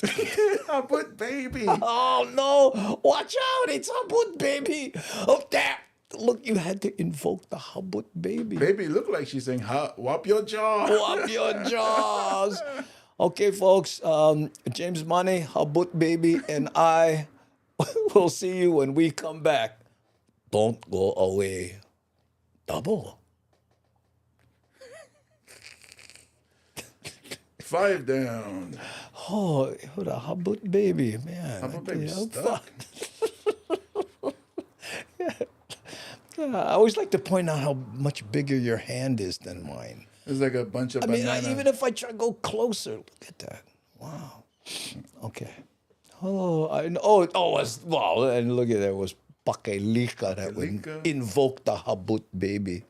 S3: Habut baby.
S2: Oh, no. Watch out. It's habut baby. Oh, there. Look, you had to invoke the habut baby.
S3: Baby looked like she's saying, whop your jaw.
S2: Whop your jaws. Okay, folks. James Money, habut baby, and I will see you when we come back. Don't go away. Double.
S3: 5 down.
S2: Oh, what a habut baby, man.
S3: Habut baby stuck.
S2: I always like to point out how much bigger your hand is than mine.
S3: It's like a bunch of bananas.
S2: Even if I try to go closer, look at that. Wow. Okay. Oh, I know. Wow. And look at that. It was Pakelika that would invoke the habut baby.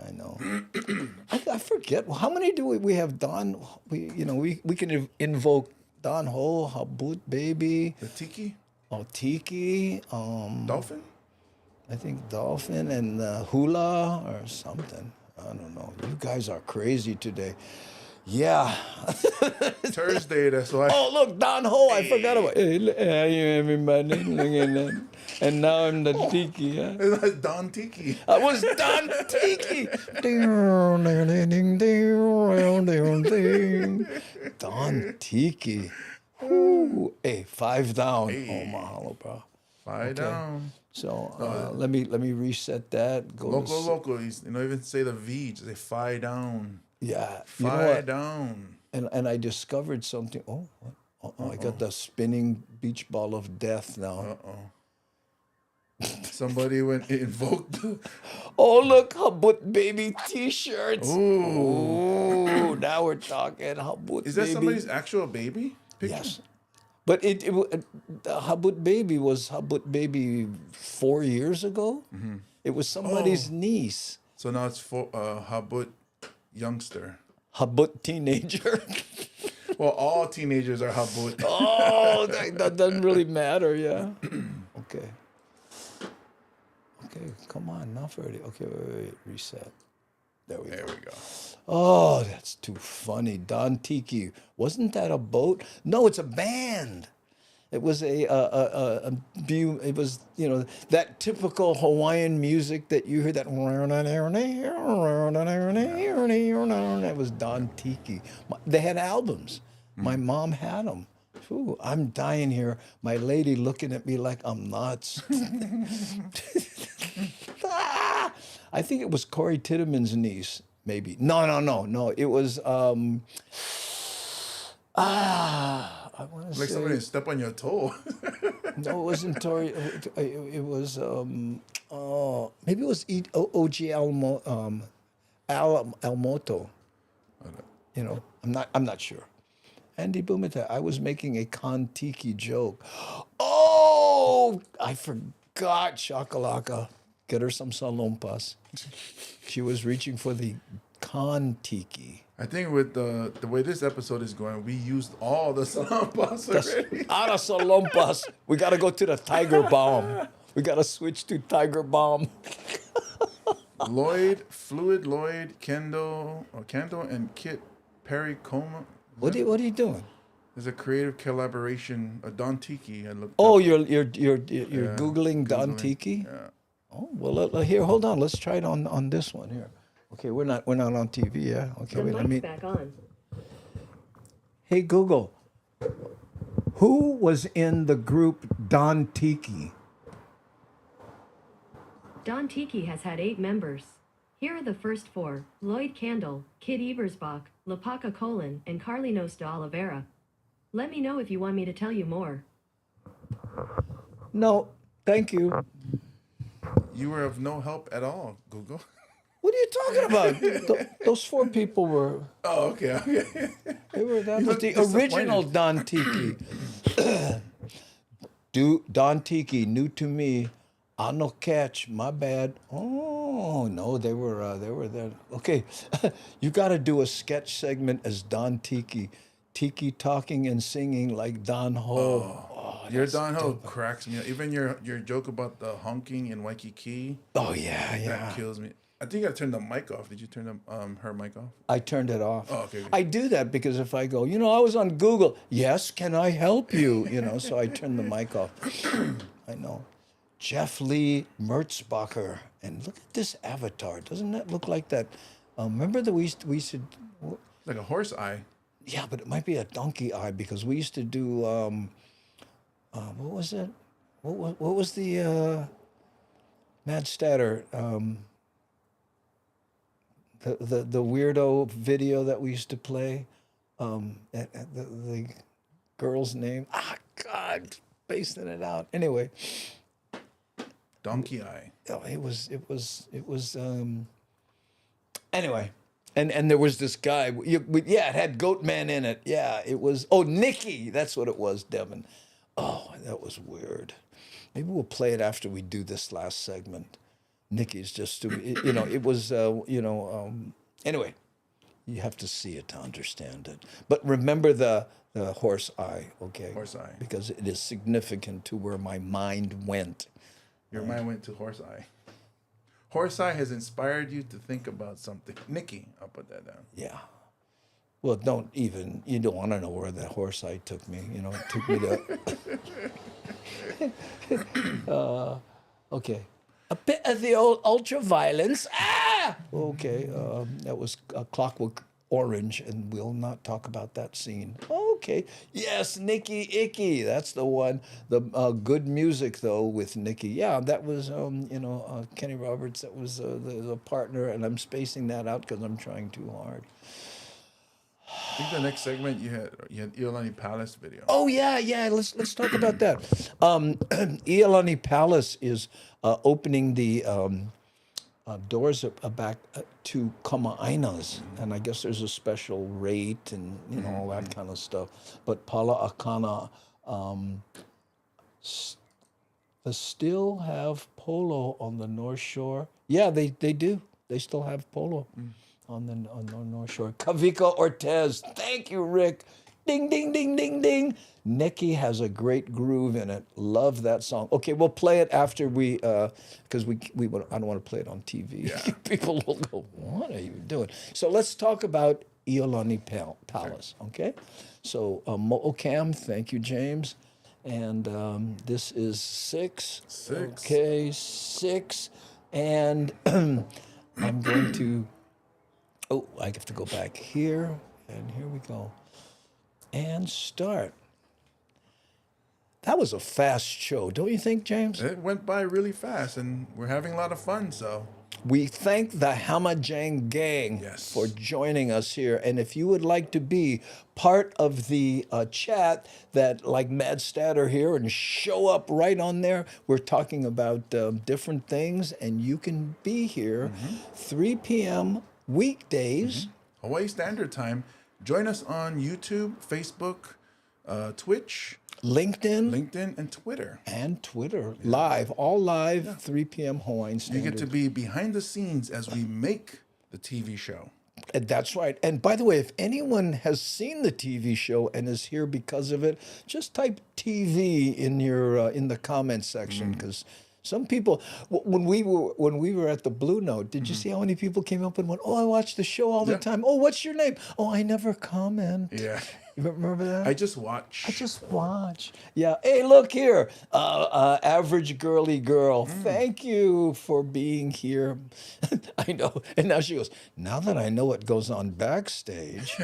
S2: I know. I forget. How many do we have done? We can invoke Don Ho, habut baby.
S3: The tiki?
S2: Oh, tiki.
S3: Dolphin?
S2: I think dolphin and hula or something. I don't know. You guys are crazy today. Yeah.
S3: Thursday, that's why.
S2: Oh, look, Don Ho. I forgot about it. Hey, everybody. And now I'm the tiki. Huh?
S3: That's Don Tiki.
S2: I was Don Tiki. Don Tiki. Ooh. Hey, 5 down. Hey. Oh, mahalo, bro.
S3: 5 down.
S2: So let me reset that. Go
S3: local. You don't even say the V. Just say 5 down.
S2: Yeah.
S3: 5 down.
S2: And I discovered something. Uh-oh. I got the spinning beach ball of death now.
S3: Somebody invoked.
S2: Oh, look, Habut baby T-shirts.
S3: Ooh.
S2: Now we're talking Habut
S3: Is that
S2: baby.
S3: somebody's actual baby picture?
S2: Yes. But the Habut baby was Habut baby 4 years ago.
S3: Mm-hmm.
S2: It was somebody's niece.
S3: So now it's for Habut youngster.
S2: Habut teenager.
S3: Well, all teenagers are Habut.
S2: Oh, that doesn't really matter, yeah. Okay. Okay, come on, not ready. Okay, wait, reset. There we go. Oh, that's too funny. Don Tiki. Wasn't that a boat? No, it's a band. It was it was, you know, that typical Hawaiian music that you hear, that that was Don Tiki. They had albums. My mom had them. Ooh, I'm dying here. My lady looking at me like I'm nuts. I think it was Corey Tiedeman's niece, maybe. No. It was I want to
S3: Like
S2: say
S3: somebody step on your toe.
S2: no, it wasn't Tori. It was maybe it was O.G. Almoto. You know, I'm not sure. Andy Bumatai, I was making a Kon-Tiki joke. Oh, I forgot Shakalaka. Get her some salompas. She was reaching for the Kon-Tiki.
S3: I think with the way this episode is going, we used all the salompas already.
S2: Out of salompas, we got to go to the Tiger Bomb. We got to switch to Tiger Bomb.
S3: Fluid Lloyd, Kendall, and Kit Perry Coma.
S2: What are you doing?
S3: There's a creative collaboration, a Don Tiki. I looked
S2: Oh,
S3: up.
S2: you're Googling Don Tiki?
S3: Yeah.
S2: Oh, well, here, hold on. Let's try it on this one here. Okay, we're not on TV, yeah? Okay, wait, let me.
S19: Back on.
S2: Hey, Google, who was in the group Don Tiki?
S19: Don Tiki has had 8 members. Here are the first 4: Lloyd Candle, Kid Ebersbach, Lapaka Colin, and Carlinos de Oliveira. Let me know if you want me to tell you more.
S2: No, thank you.
S3: You were of no help at all, Google.
S2: What are you talking about? Those 4 people were.
S3: Oh, okay.
S2: That was the original Don Tiki. Don Tiki, new to me. I no catch, my bad. Oh no, they were there. Okay, you got to do a sketch segment as Don Tiki, Tiki talking and singing like Don Ho.
S3: Your Don Ho cracks me up. Even your joke about the honking in Waikiki.
S2: Oh yeah.
S3: That kills me. I think you got to turn the mic off. Did you turn her mic off?
S2: I turned it off.
S3: Oh, okay.
S2: I do that because if I go, I was on Google. Yes, can I help you? So I turn the mic off. I know. Jeff Lee Mertzbacher. And look at this avatar. Doesn't that look like that? Remember that we used to
S3: like a horse eye.
S2: Yeah, but it might be a donkey eye because we used to do what was it? What was the Mad Statter? The weirdo video that we used to play. The girl's name. God, spacing it out. Anyway.
S3: Donkey eye.
S2: Oh, it was anyway, and there was this guy. It had Goatman in it. Yeah, it was. Oh, Nicky, that's what it was, Devin. Oh, that was weird. Maybe we'll play it after we do this last segment. Nicky's just stupid. It was. Anyway, you have to see it to understand it. But remember the horse eye, okay?
S3: Horse eye.
S2: Because it is significant to where my mind went.
S3: Your mind went to horse eye. Horse eye has inspired you to think about something. Nikki, I'll put that down.
S2: Yeah. Well, you don't want to know where that horse eye took me. It took me to. Okay. A bit of the old ultra-violence. Okay. That was Clockwork Orange, and we'll not talk about that scene. Okay. Yes, Nicky Icky. That's the one. The good music, though, with Nicky. Yeah, that was, Kenny Roberts. That was the partner, and I'm spacing that out because I'm trying too hard.
S3: I think the next segment you had Iolani Palace video.
S2: Oh yeah. Let's talk about that. Iolani Palace is opening the doors back to Kama'ainas, and I guess there's a special rate and all that kind of stuff. But Pala Akana they still have polo on the North Shore. Yeah, they do. They still have polo on the North Shore. Kavika Ortez, thank you, Rick. Ding, ding, ding, ding, ding. Nikki has a great groove in it. Love that song. Okay, we'll play it after we, because I don't want to play it on TV. Yeah. People will go, what are you doing? So let's talk about Iolani Palace, okay? So Mo'okam, thank you, James. And this is 6. Okay, 6. And I'm going to, I have to go back here. And here we go. And start. That was a fast show, don't you think, James?
S3: It went by really fast, and we're having a lot of fun, so.
S2: We thank the Hamajang gang for joining us here. And if you would like to be part of the chat that like Mad Statter here and show up right on there, we're talking about different things, and you can be here 3 p.m. weekdays.
S3: Hawaii Standard Time. Join us on YouTube, Facebook, Twitch,
S2: LinkedIn,
S3: and Twitter.
S2: Live, all live, 3 p.m. Hawaiian Standard.
S3: You get to be behind the scenes as we make the TV show.
S2: That's right. And by the way, if anyone has seen the TV show and is here because of it, just type TV in your in the comments section, because some people, when we were at the Blue Note, did you see how many people came up and went, "Oh, I watch the show all the time. Oh, what's your name? Oh, I never comment."
S3: Yeah.
S2: You remember that?
S3: I just watch.
S2: Yeah. Hey, look here. Average girly girl. Thank you for being here. I know. And now she goes, now that I know what goes on backstage,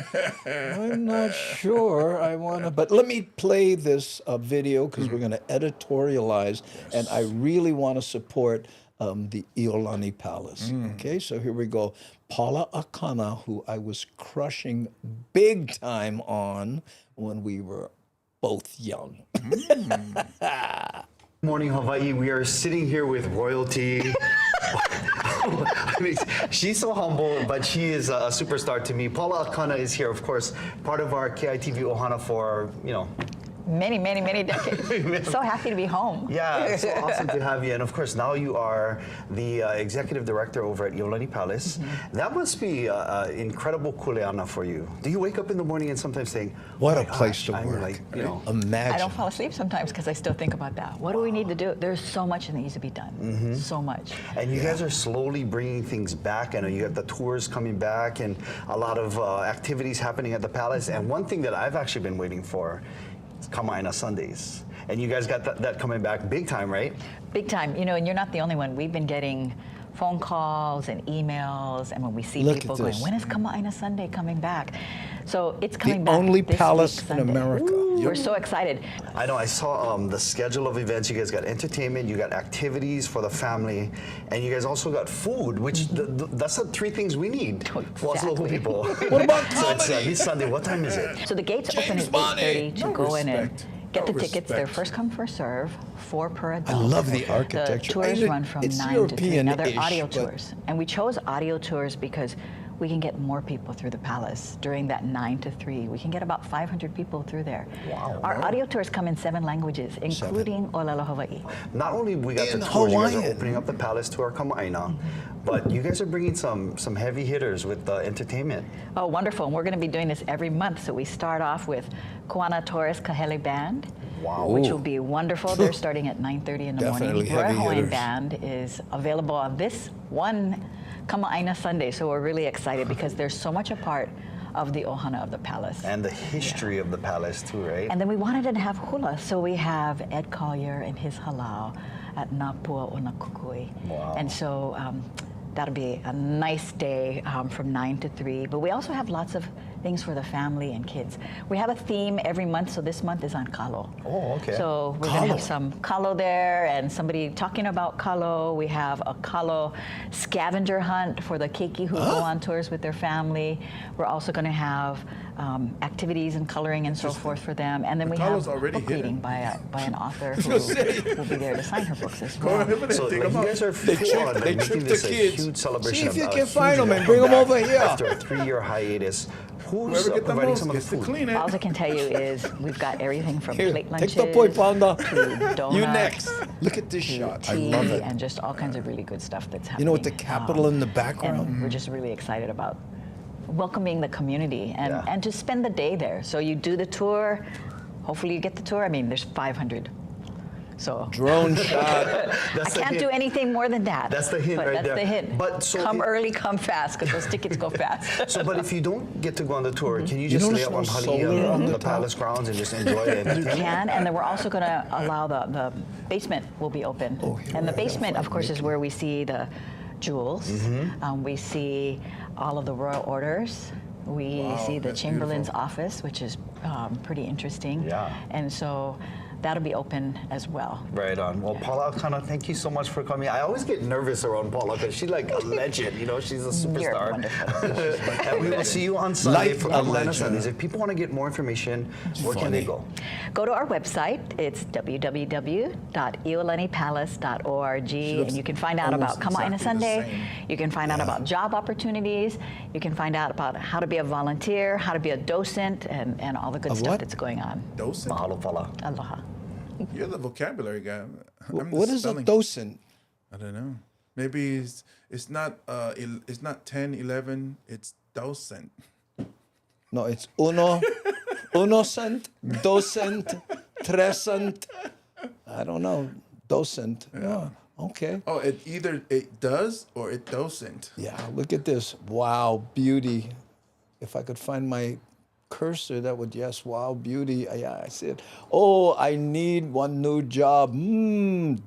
S2: I'm not sure I want to. But let me play this video because we're going to editorialize. And I really want to support the Iolani Palace. Okay, so here we go. Paula Akana, who I was crushing big time on when we were both young.
S20: Morning, Hawaii. We are sitting here with royalty. I mean, she's so humble, but she is a superstar to me. Paula Akana is here, of course, part of our KITV Ohana for,
S21: many decades. So happy to be home.
S20: Yeah, it's so awesome to have you. And of course, now you are the executive director over at Iolani Palace. That must be incredible kuleana for you. Do you wake up in the morning and sometimes think,
S2: what a place to work?
S20: Like,
S2: imagine.
S21: I don't fall asleep sometimes because I still think about that. What do we need to do? There's so much that needs to be done. So much.
S20: And you guys are slowly bringing things back. I know you got the tours coming back and a lot of activities happening at the palace. And one thing that I've actually been waiting for, Kama'aina Sundays. And you guys got that coming back big time, right?
S21: Big time. And you're not the only one. We've been getting phone calls and emails, and when we see people going, when is Kama'aina Sunday coming back? So it's coming back.
S2: The only
S21: this
S2: palace
S21: week,
S2: in America.
S21: We're so excited.
S20: I know, I saw the schedule of events. You guys got entertainment, you got activities for the family, and you guys also got food, which that's the 3 things we need for us local people.
S2: What about comedy?
S20: So it's this Sunday. What time is it?
S21: So the gates open at 8:30 to go in and get the tickets. They're first come, first serve, 4 per adult.
S2: I love the architecture.
S21: The tours run from 9 to 3. Now they're audio tours. And we chose audio tours because we can get more people through the palace during that 9 to 3. We can get about 500 people through there.
S20: Wow.
S21: Our audio tours come in 7 languages, including Olelo Hawaii.
S20: Not only we got the tours, you guys are opening up the palace to our Kama'aina, but you guys are bringing some heavy hitters with entertainment.
S21: Oh, wonderful. And we're going to be doing this every month. So we start off with Kuana Torres Kahele Band, which will be wonderful. They're starting at 9:30 in the morning. Roy Hawaiian Band is available on this one Kama'aina Sunday. So we're really excited because there's so much a part of the ohana of the palace.
S20: And the history of the palace too, right?
S21: And then we wanted to have hula. So we have Ed Collier and his halau at Napua o Nakukui.
S20: Wow.
S21: And so That'll be a nice day from 9 to 3. But we also have lots of things for the family and kids. We have a theme every month, so this month is on kalo.
S18: Oh, okay.
S21: So we're going to have some kalo there and somebody talking about kalo. We have a kalo scavenger hunt for the keiki who go on tours with their family. We're also going to have activities and coloring and so forth for them. And then we have book reading by an author who will be there to sign her books as well.
S20: So like, you guys are
S2: They trick the kids.
S20: Huge celebration.
S2: See if you
S20: of,
S2: can
S20: huge
S2: find them and bring them over here.
S20: After a 3-year hiatus, who's providing some of the food?
S21: All I can tell you is we've got everything from plate lunches
S2: Take the point, Panda.
S21: to donuts.
S2: You next. Look at this shot. I
S21: tea,
S2: love it.
S21: and just all kinds of really good stuff that's happening.
S2: You know, with the Capitol in the background.
S21: And we're just really excited about welcoming the community and to spend the day there. So you do the tour. Hopefully you get the tour. I mean, there's 500. So
S2: drone shot.
S21: I can't do anything more than that.
S20: That's the hint
S21: but
S20: right
S21: that's
S20: there.
S21: the hint.
S20: But so
S21: come early, come fast, because those tickets go fast.
S20: So, but if you don't get to go on the tour, can you just lay up on Hali on the palace grounds and just enjoy it?
S21: You can, and then we're also going to allow the basement will be open. And the basement, of course, is where we see the jewels. We see all of the royal orders. We see the Chamberlain's office, which is pretty interesting.
S20: Yeah.
S21: And so that'll be open as well.
S20: Right on. Well, Paula Akana, thank you so much for coming. I always get nervous around Paula because she's like a legend. You know, she's a superstar.
S21: You're wonderful.
S20: And we will see you on Sunday for
S2: Like a
S20: Atlanta
S2: legend.
S20: Sundays. If people want to get more information, where can they go?
S21: Go to our website. It's www.iolanipalace.org, and you can find out about Kama'aina Sunday. You can find out about job opportunities. You can find out about how to be a volunteer, how to be a docent, and all the good stuff that's going on.
S3: Docent?
S20: Mahalo pala.
S21: Aloha.
S3: You're the vocabulary guy.
S2: What is a docent?
S3: I don't know. Maybe it's not 10, 11. It's docent.
S2: No, it's unocent, docent, trescent. I don't know. Docent. Yeah. Okay.
S3: Oh, it does or it doesn't.
S2: Yeah, look at this. Wow, beauty. If I could find my cursor, that would, yes, wow, beauty. Yeah, I see it. Oh, I need one new job.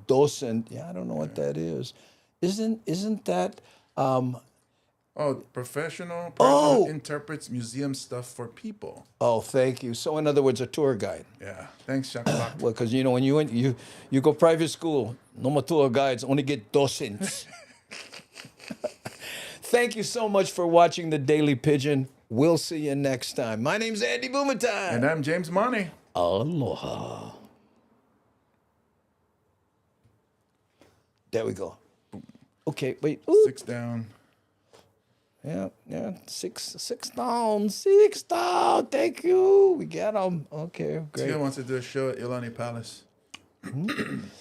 S2: Docent. Yeah, I don't know what that is. Isn't that
S3: Professional person interprets museum stuff for people.
S2: Oh, thank you. So in other words, a tour guide.
S3: Yeah. Thanks, Shaka.
S2: Well, because you know when you go private school, no more tour guides, only get docents. Thank you so much for watching the Daily Pidgin. We'll see you next time. My name's Andy Bumatai.
S3: And I'm James Money.
S2: Aloha. There we go. Okay, wait. Ooh.
S3: 6 down.
S2: Yeah, 6 down. 6 down. Thank you. We got them. Okay, great.
S3: Tia wants to do a show at Ilani Palace.
S2: I'm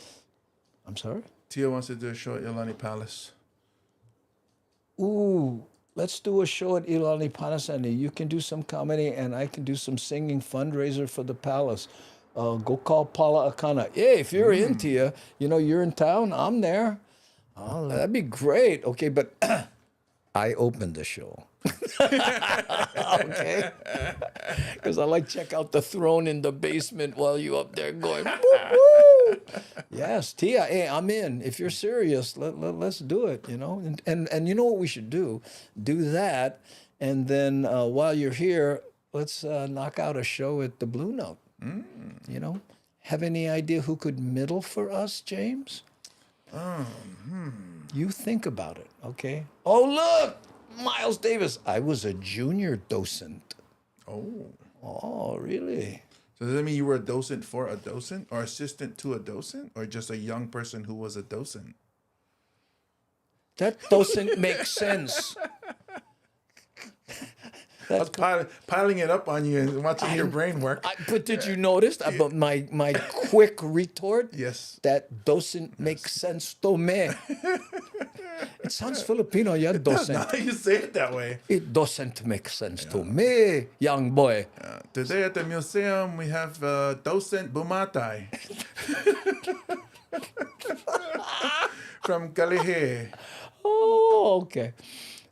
S2: sorry?
S3: Tia wants to do a show at Ilani Palace.
S2: Ooh, let's do a show at Ilani Palace, and you can do some comedy, and I can do some singing fundraiser for the palace. Go call Paula Akana. Yeah, if you're in, Tia, you're in town, I'm there. Oh, that'd be great. Okay, but I opened the show. Okay? Because I like check out the throne in the basement while you up there going, woo, woo. Yes, Tia, hey, I'm in. If you're serious, let's do it, And you know what we should do? Do that, and then while you're here, let's knock out a show at the Blue Note. Have any idea who could middle for us, James? You think about it, okay? Oh, look! Miles Davis. I was a junior docent. Oh, really?
S3: So does that mean you were a docent for a docent or assistant to a docent or just a young person who was a docent?
S2: That doesn't make sense.
S3: I was piling it up on you and watching your brain work.
S2: But did you notice about my quick retort?
S3: Yes.
S2: That doesn't make sense to me. It sounds Filipino, yeah, doesn't.
S3: Now you say it that way.
S2: It doesn't make sense to me, young boy.
S3: Today at the museum, we have docent Bumatai. From Kalihe.
S2: Oh, okay.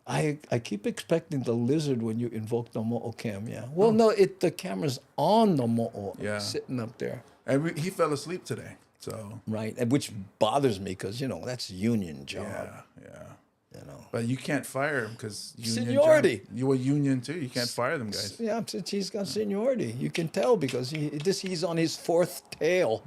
S2: I keep expecting the lizard when you invoke the mo'o cam, yeah. Well, no, the camera's on the mo'o, sitting up there.
S3: And he fell asleep today, so.
S2: Right, and which bothers me because, that's union job.
S3: Yeah. But you can't fire him because
S2: seniority.
S3: You were union too. You can't fire them guys.
S2: Yeah, since he's got seniority, you can tell because he's on his fourth tail.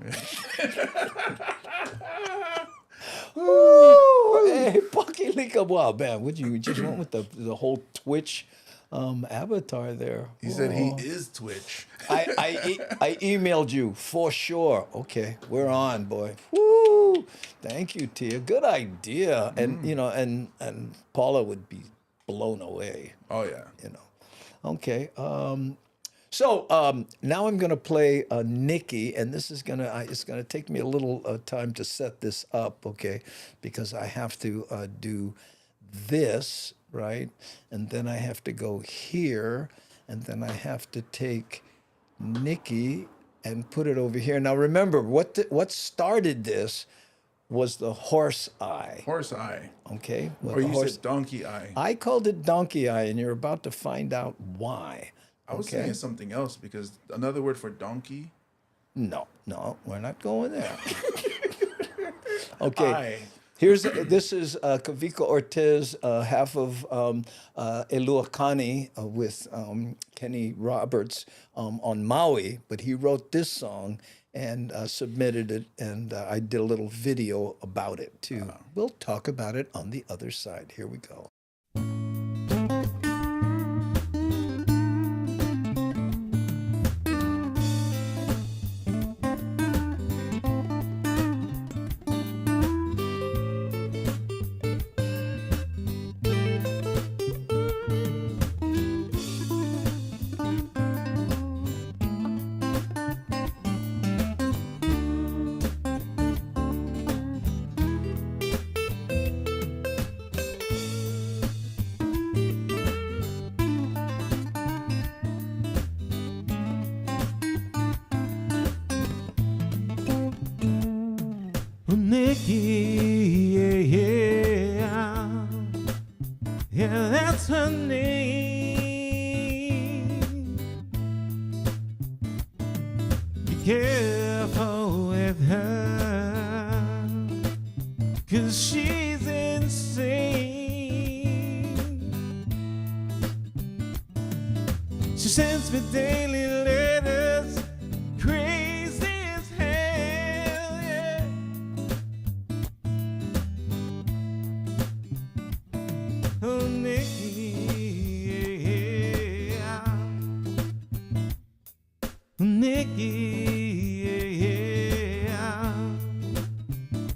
S2: Ooh, hey, Pakilika, wow, man, would you just went with the whole Twitch avatar there?
S3: He said he is Twitch.
S2: I emailed you for sure. Okay, we're on, boy. Woo! Thank you, Tia. Good idea. And and Paula would be blown away.
S3: Oh yeah.
S2: Okay. So now I'm gonna play Nikki, and this is it's gonna take me a little time to set this up, okay? Because I have to do this, right? And then I have to go here, and then I have to take Nikki and put it over here. Now remember, what started this was the horse eye.
S3: Horse eye.
S2: Okay?
S3: Or you said donkey eye.
S2: I called it donkey eye, and you're about to find out why.
S3: I was saying something else because another word for donkey.
S2: No, we're not going there. Okay. This is Kavika Ortiz, half of Eluakani with Kenny Roberts on Maui, but he wrote this song and submitted it, and I did a little video about it too. We'll talk about it on the other side. Here we go.
S1: Nikki, yeah, that's her name. Be careful with her, 'cause she's insane. She sends me daily letters, crazy as hell, yeah. Oh, Nikki,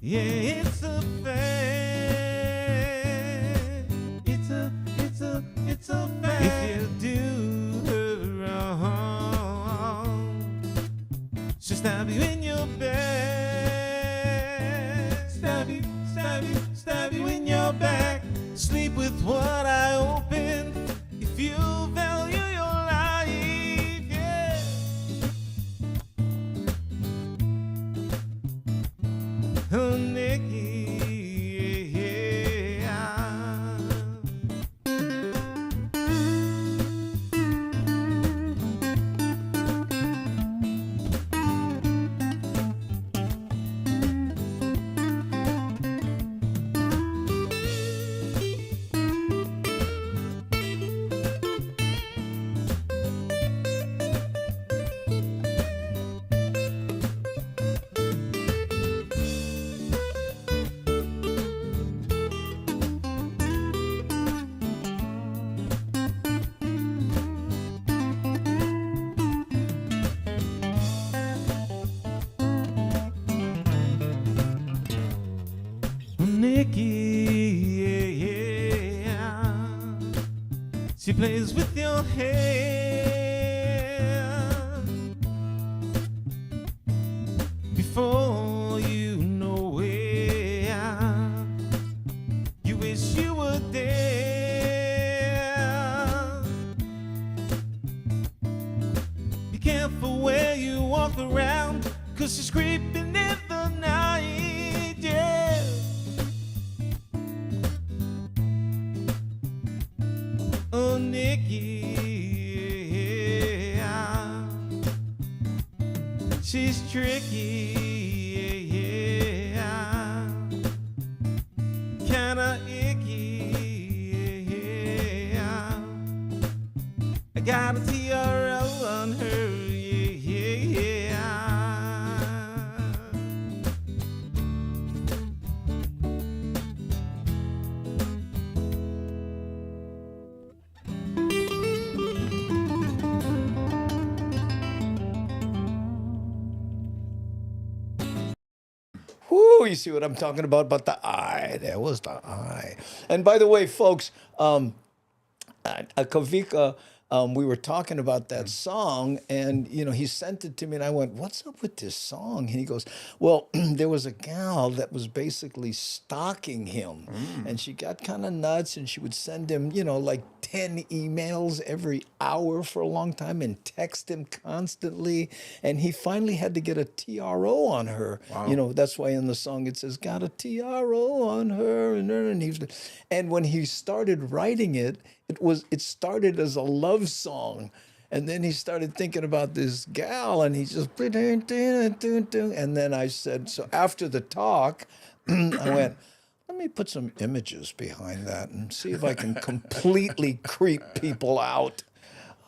S1: yeah, it's a fact. It's a fact. If you do her wrong, she'll stab you in your back. Stab you in your back. Sleep with one eye open if you value your life, yeah. Oh, Nikki, she plays with your hair before you know it. You wish you were there. Be careful where you walk around, 'cause she's creeping in the night, yeah. Oh, Nikki, she's tricky, kinda icky. TRO on her, yeah.
S2: Whoo, you see what I'm talking about the eye. There was the eye. And by the way, folks, Kavika, we were talking about that song, and he sent it to me, and I went, "What's up with this song?" And he goes, "Well, there was a gal that was basically stalking him, and she got kind of nuts, and she would send him, like 10 emails every hour for a long time, and text him constantly, and he finally had to get a TRO on her.
S3: Wow.
S2: That's why in the song it says got a TRO on her, and when he started writing it." It started as a love song, and then he started thinking about this gal, and he just and then I said, so after the talk, I went, let me put some images behind that and see if I can completely creep people out.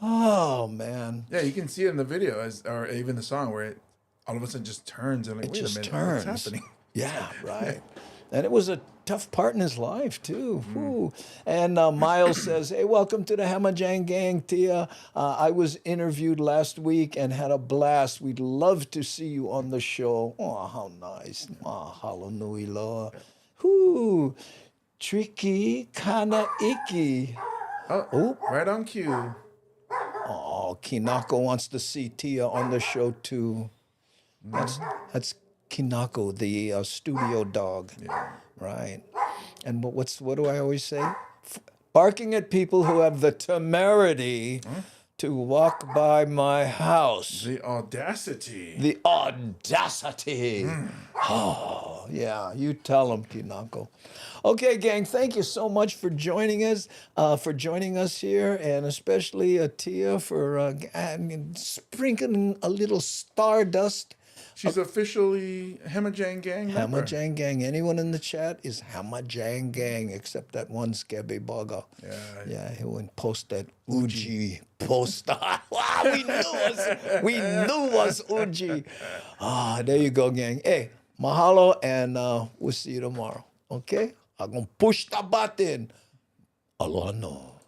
S2: Oh man.
S3: Yeah, you can see it in the video or even the song where it all of a sudden just turns and
S2: It
S3: wait
S2: just
S3: a minute,
S2: turns.
S3: what's happening?
S2: Yeah, right. And it was a tough part in his life, too. Whew. And Miles says, hey, welcome to the Hamajang Gang, Tia. I was interviewed last week and had a blast. We'd love to see you on the show. Oh, how nice. Mahalo nui loa. Whoo. Tricky kana iki.
S3: Oh, right on cue.
S2: Oh, Kinako wants to see Tia on the show, too. That's Kinako, the studio dog.
S3: Yeah.
S2: Right. And what do I always say? Barking at people who have the temerity to walk by my house.
S3: The audacity.
S2: The audacity. Oh, yeah. You tell them, Kinako. Okay, gang, thank you so much for joining us here, and especially Tia for sprinkling a little stardust.
S3: She's officially Hamajang Gang member.
S2: Hamajang Gang. Anyone in the chat is Hamajang Gang, except that one Scabby Bugger. Yeah, he wouldn't post that Uji post. Wow, we knew it was Uji. There you go, gang. Hey, mahalo, and we'll see you tomorrow. Okay? I'm going to push the button. Aloha no.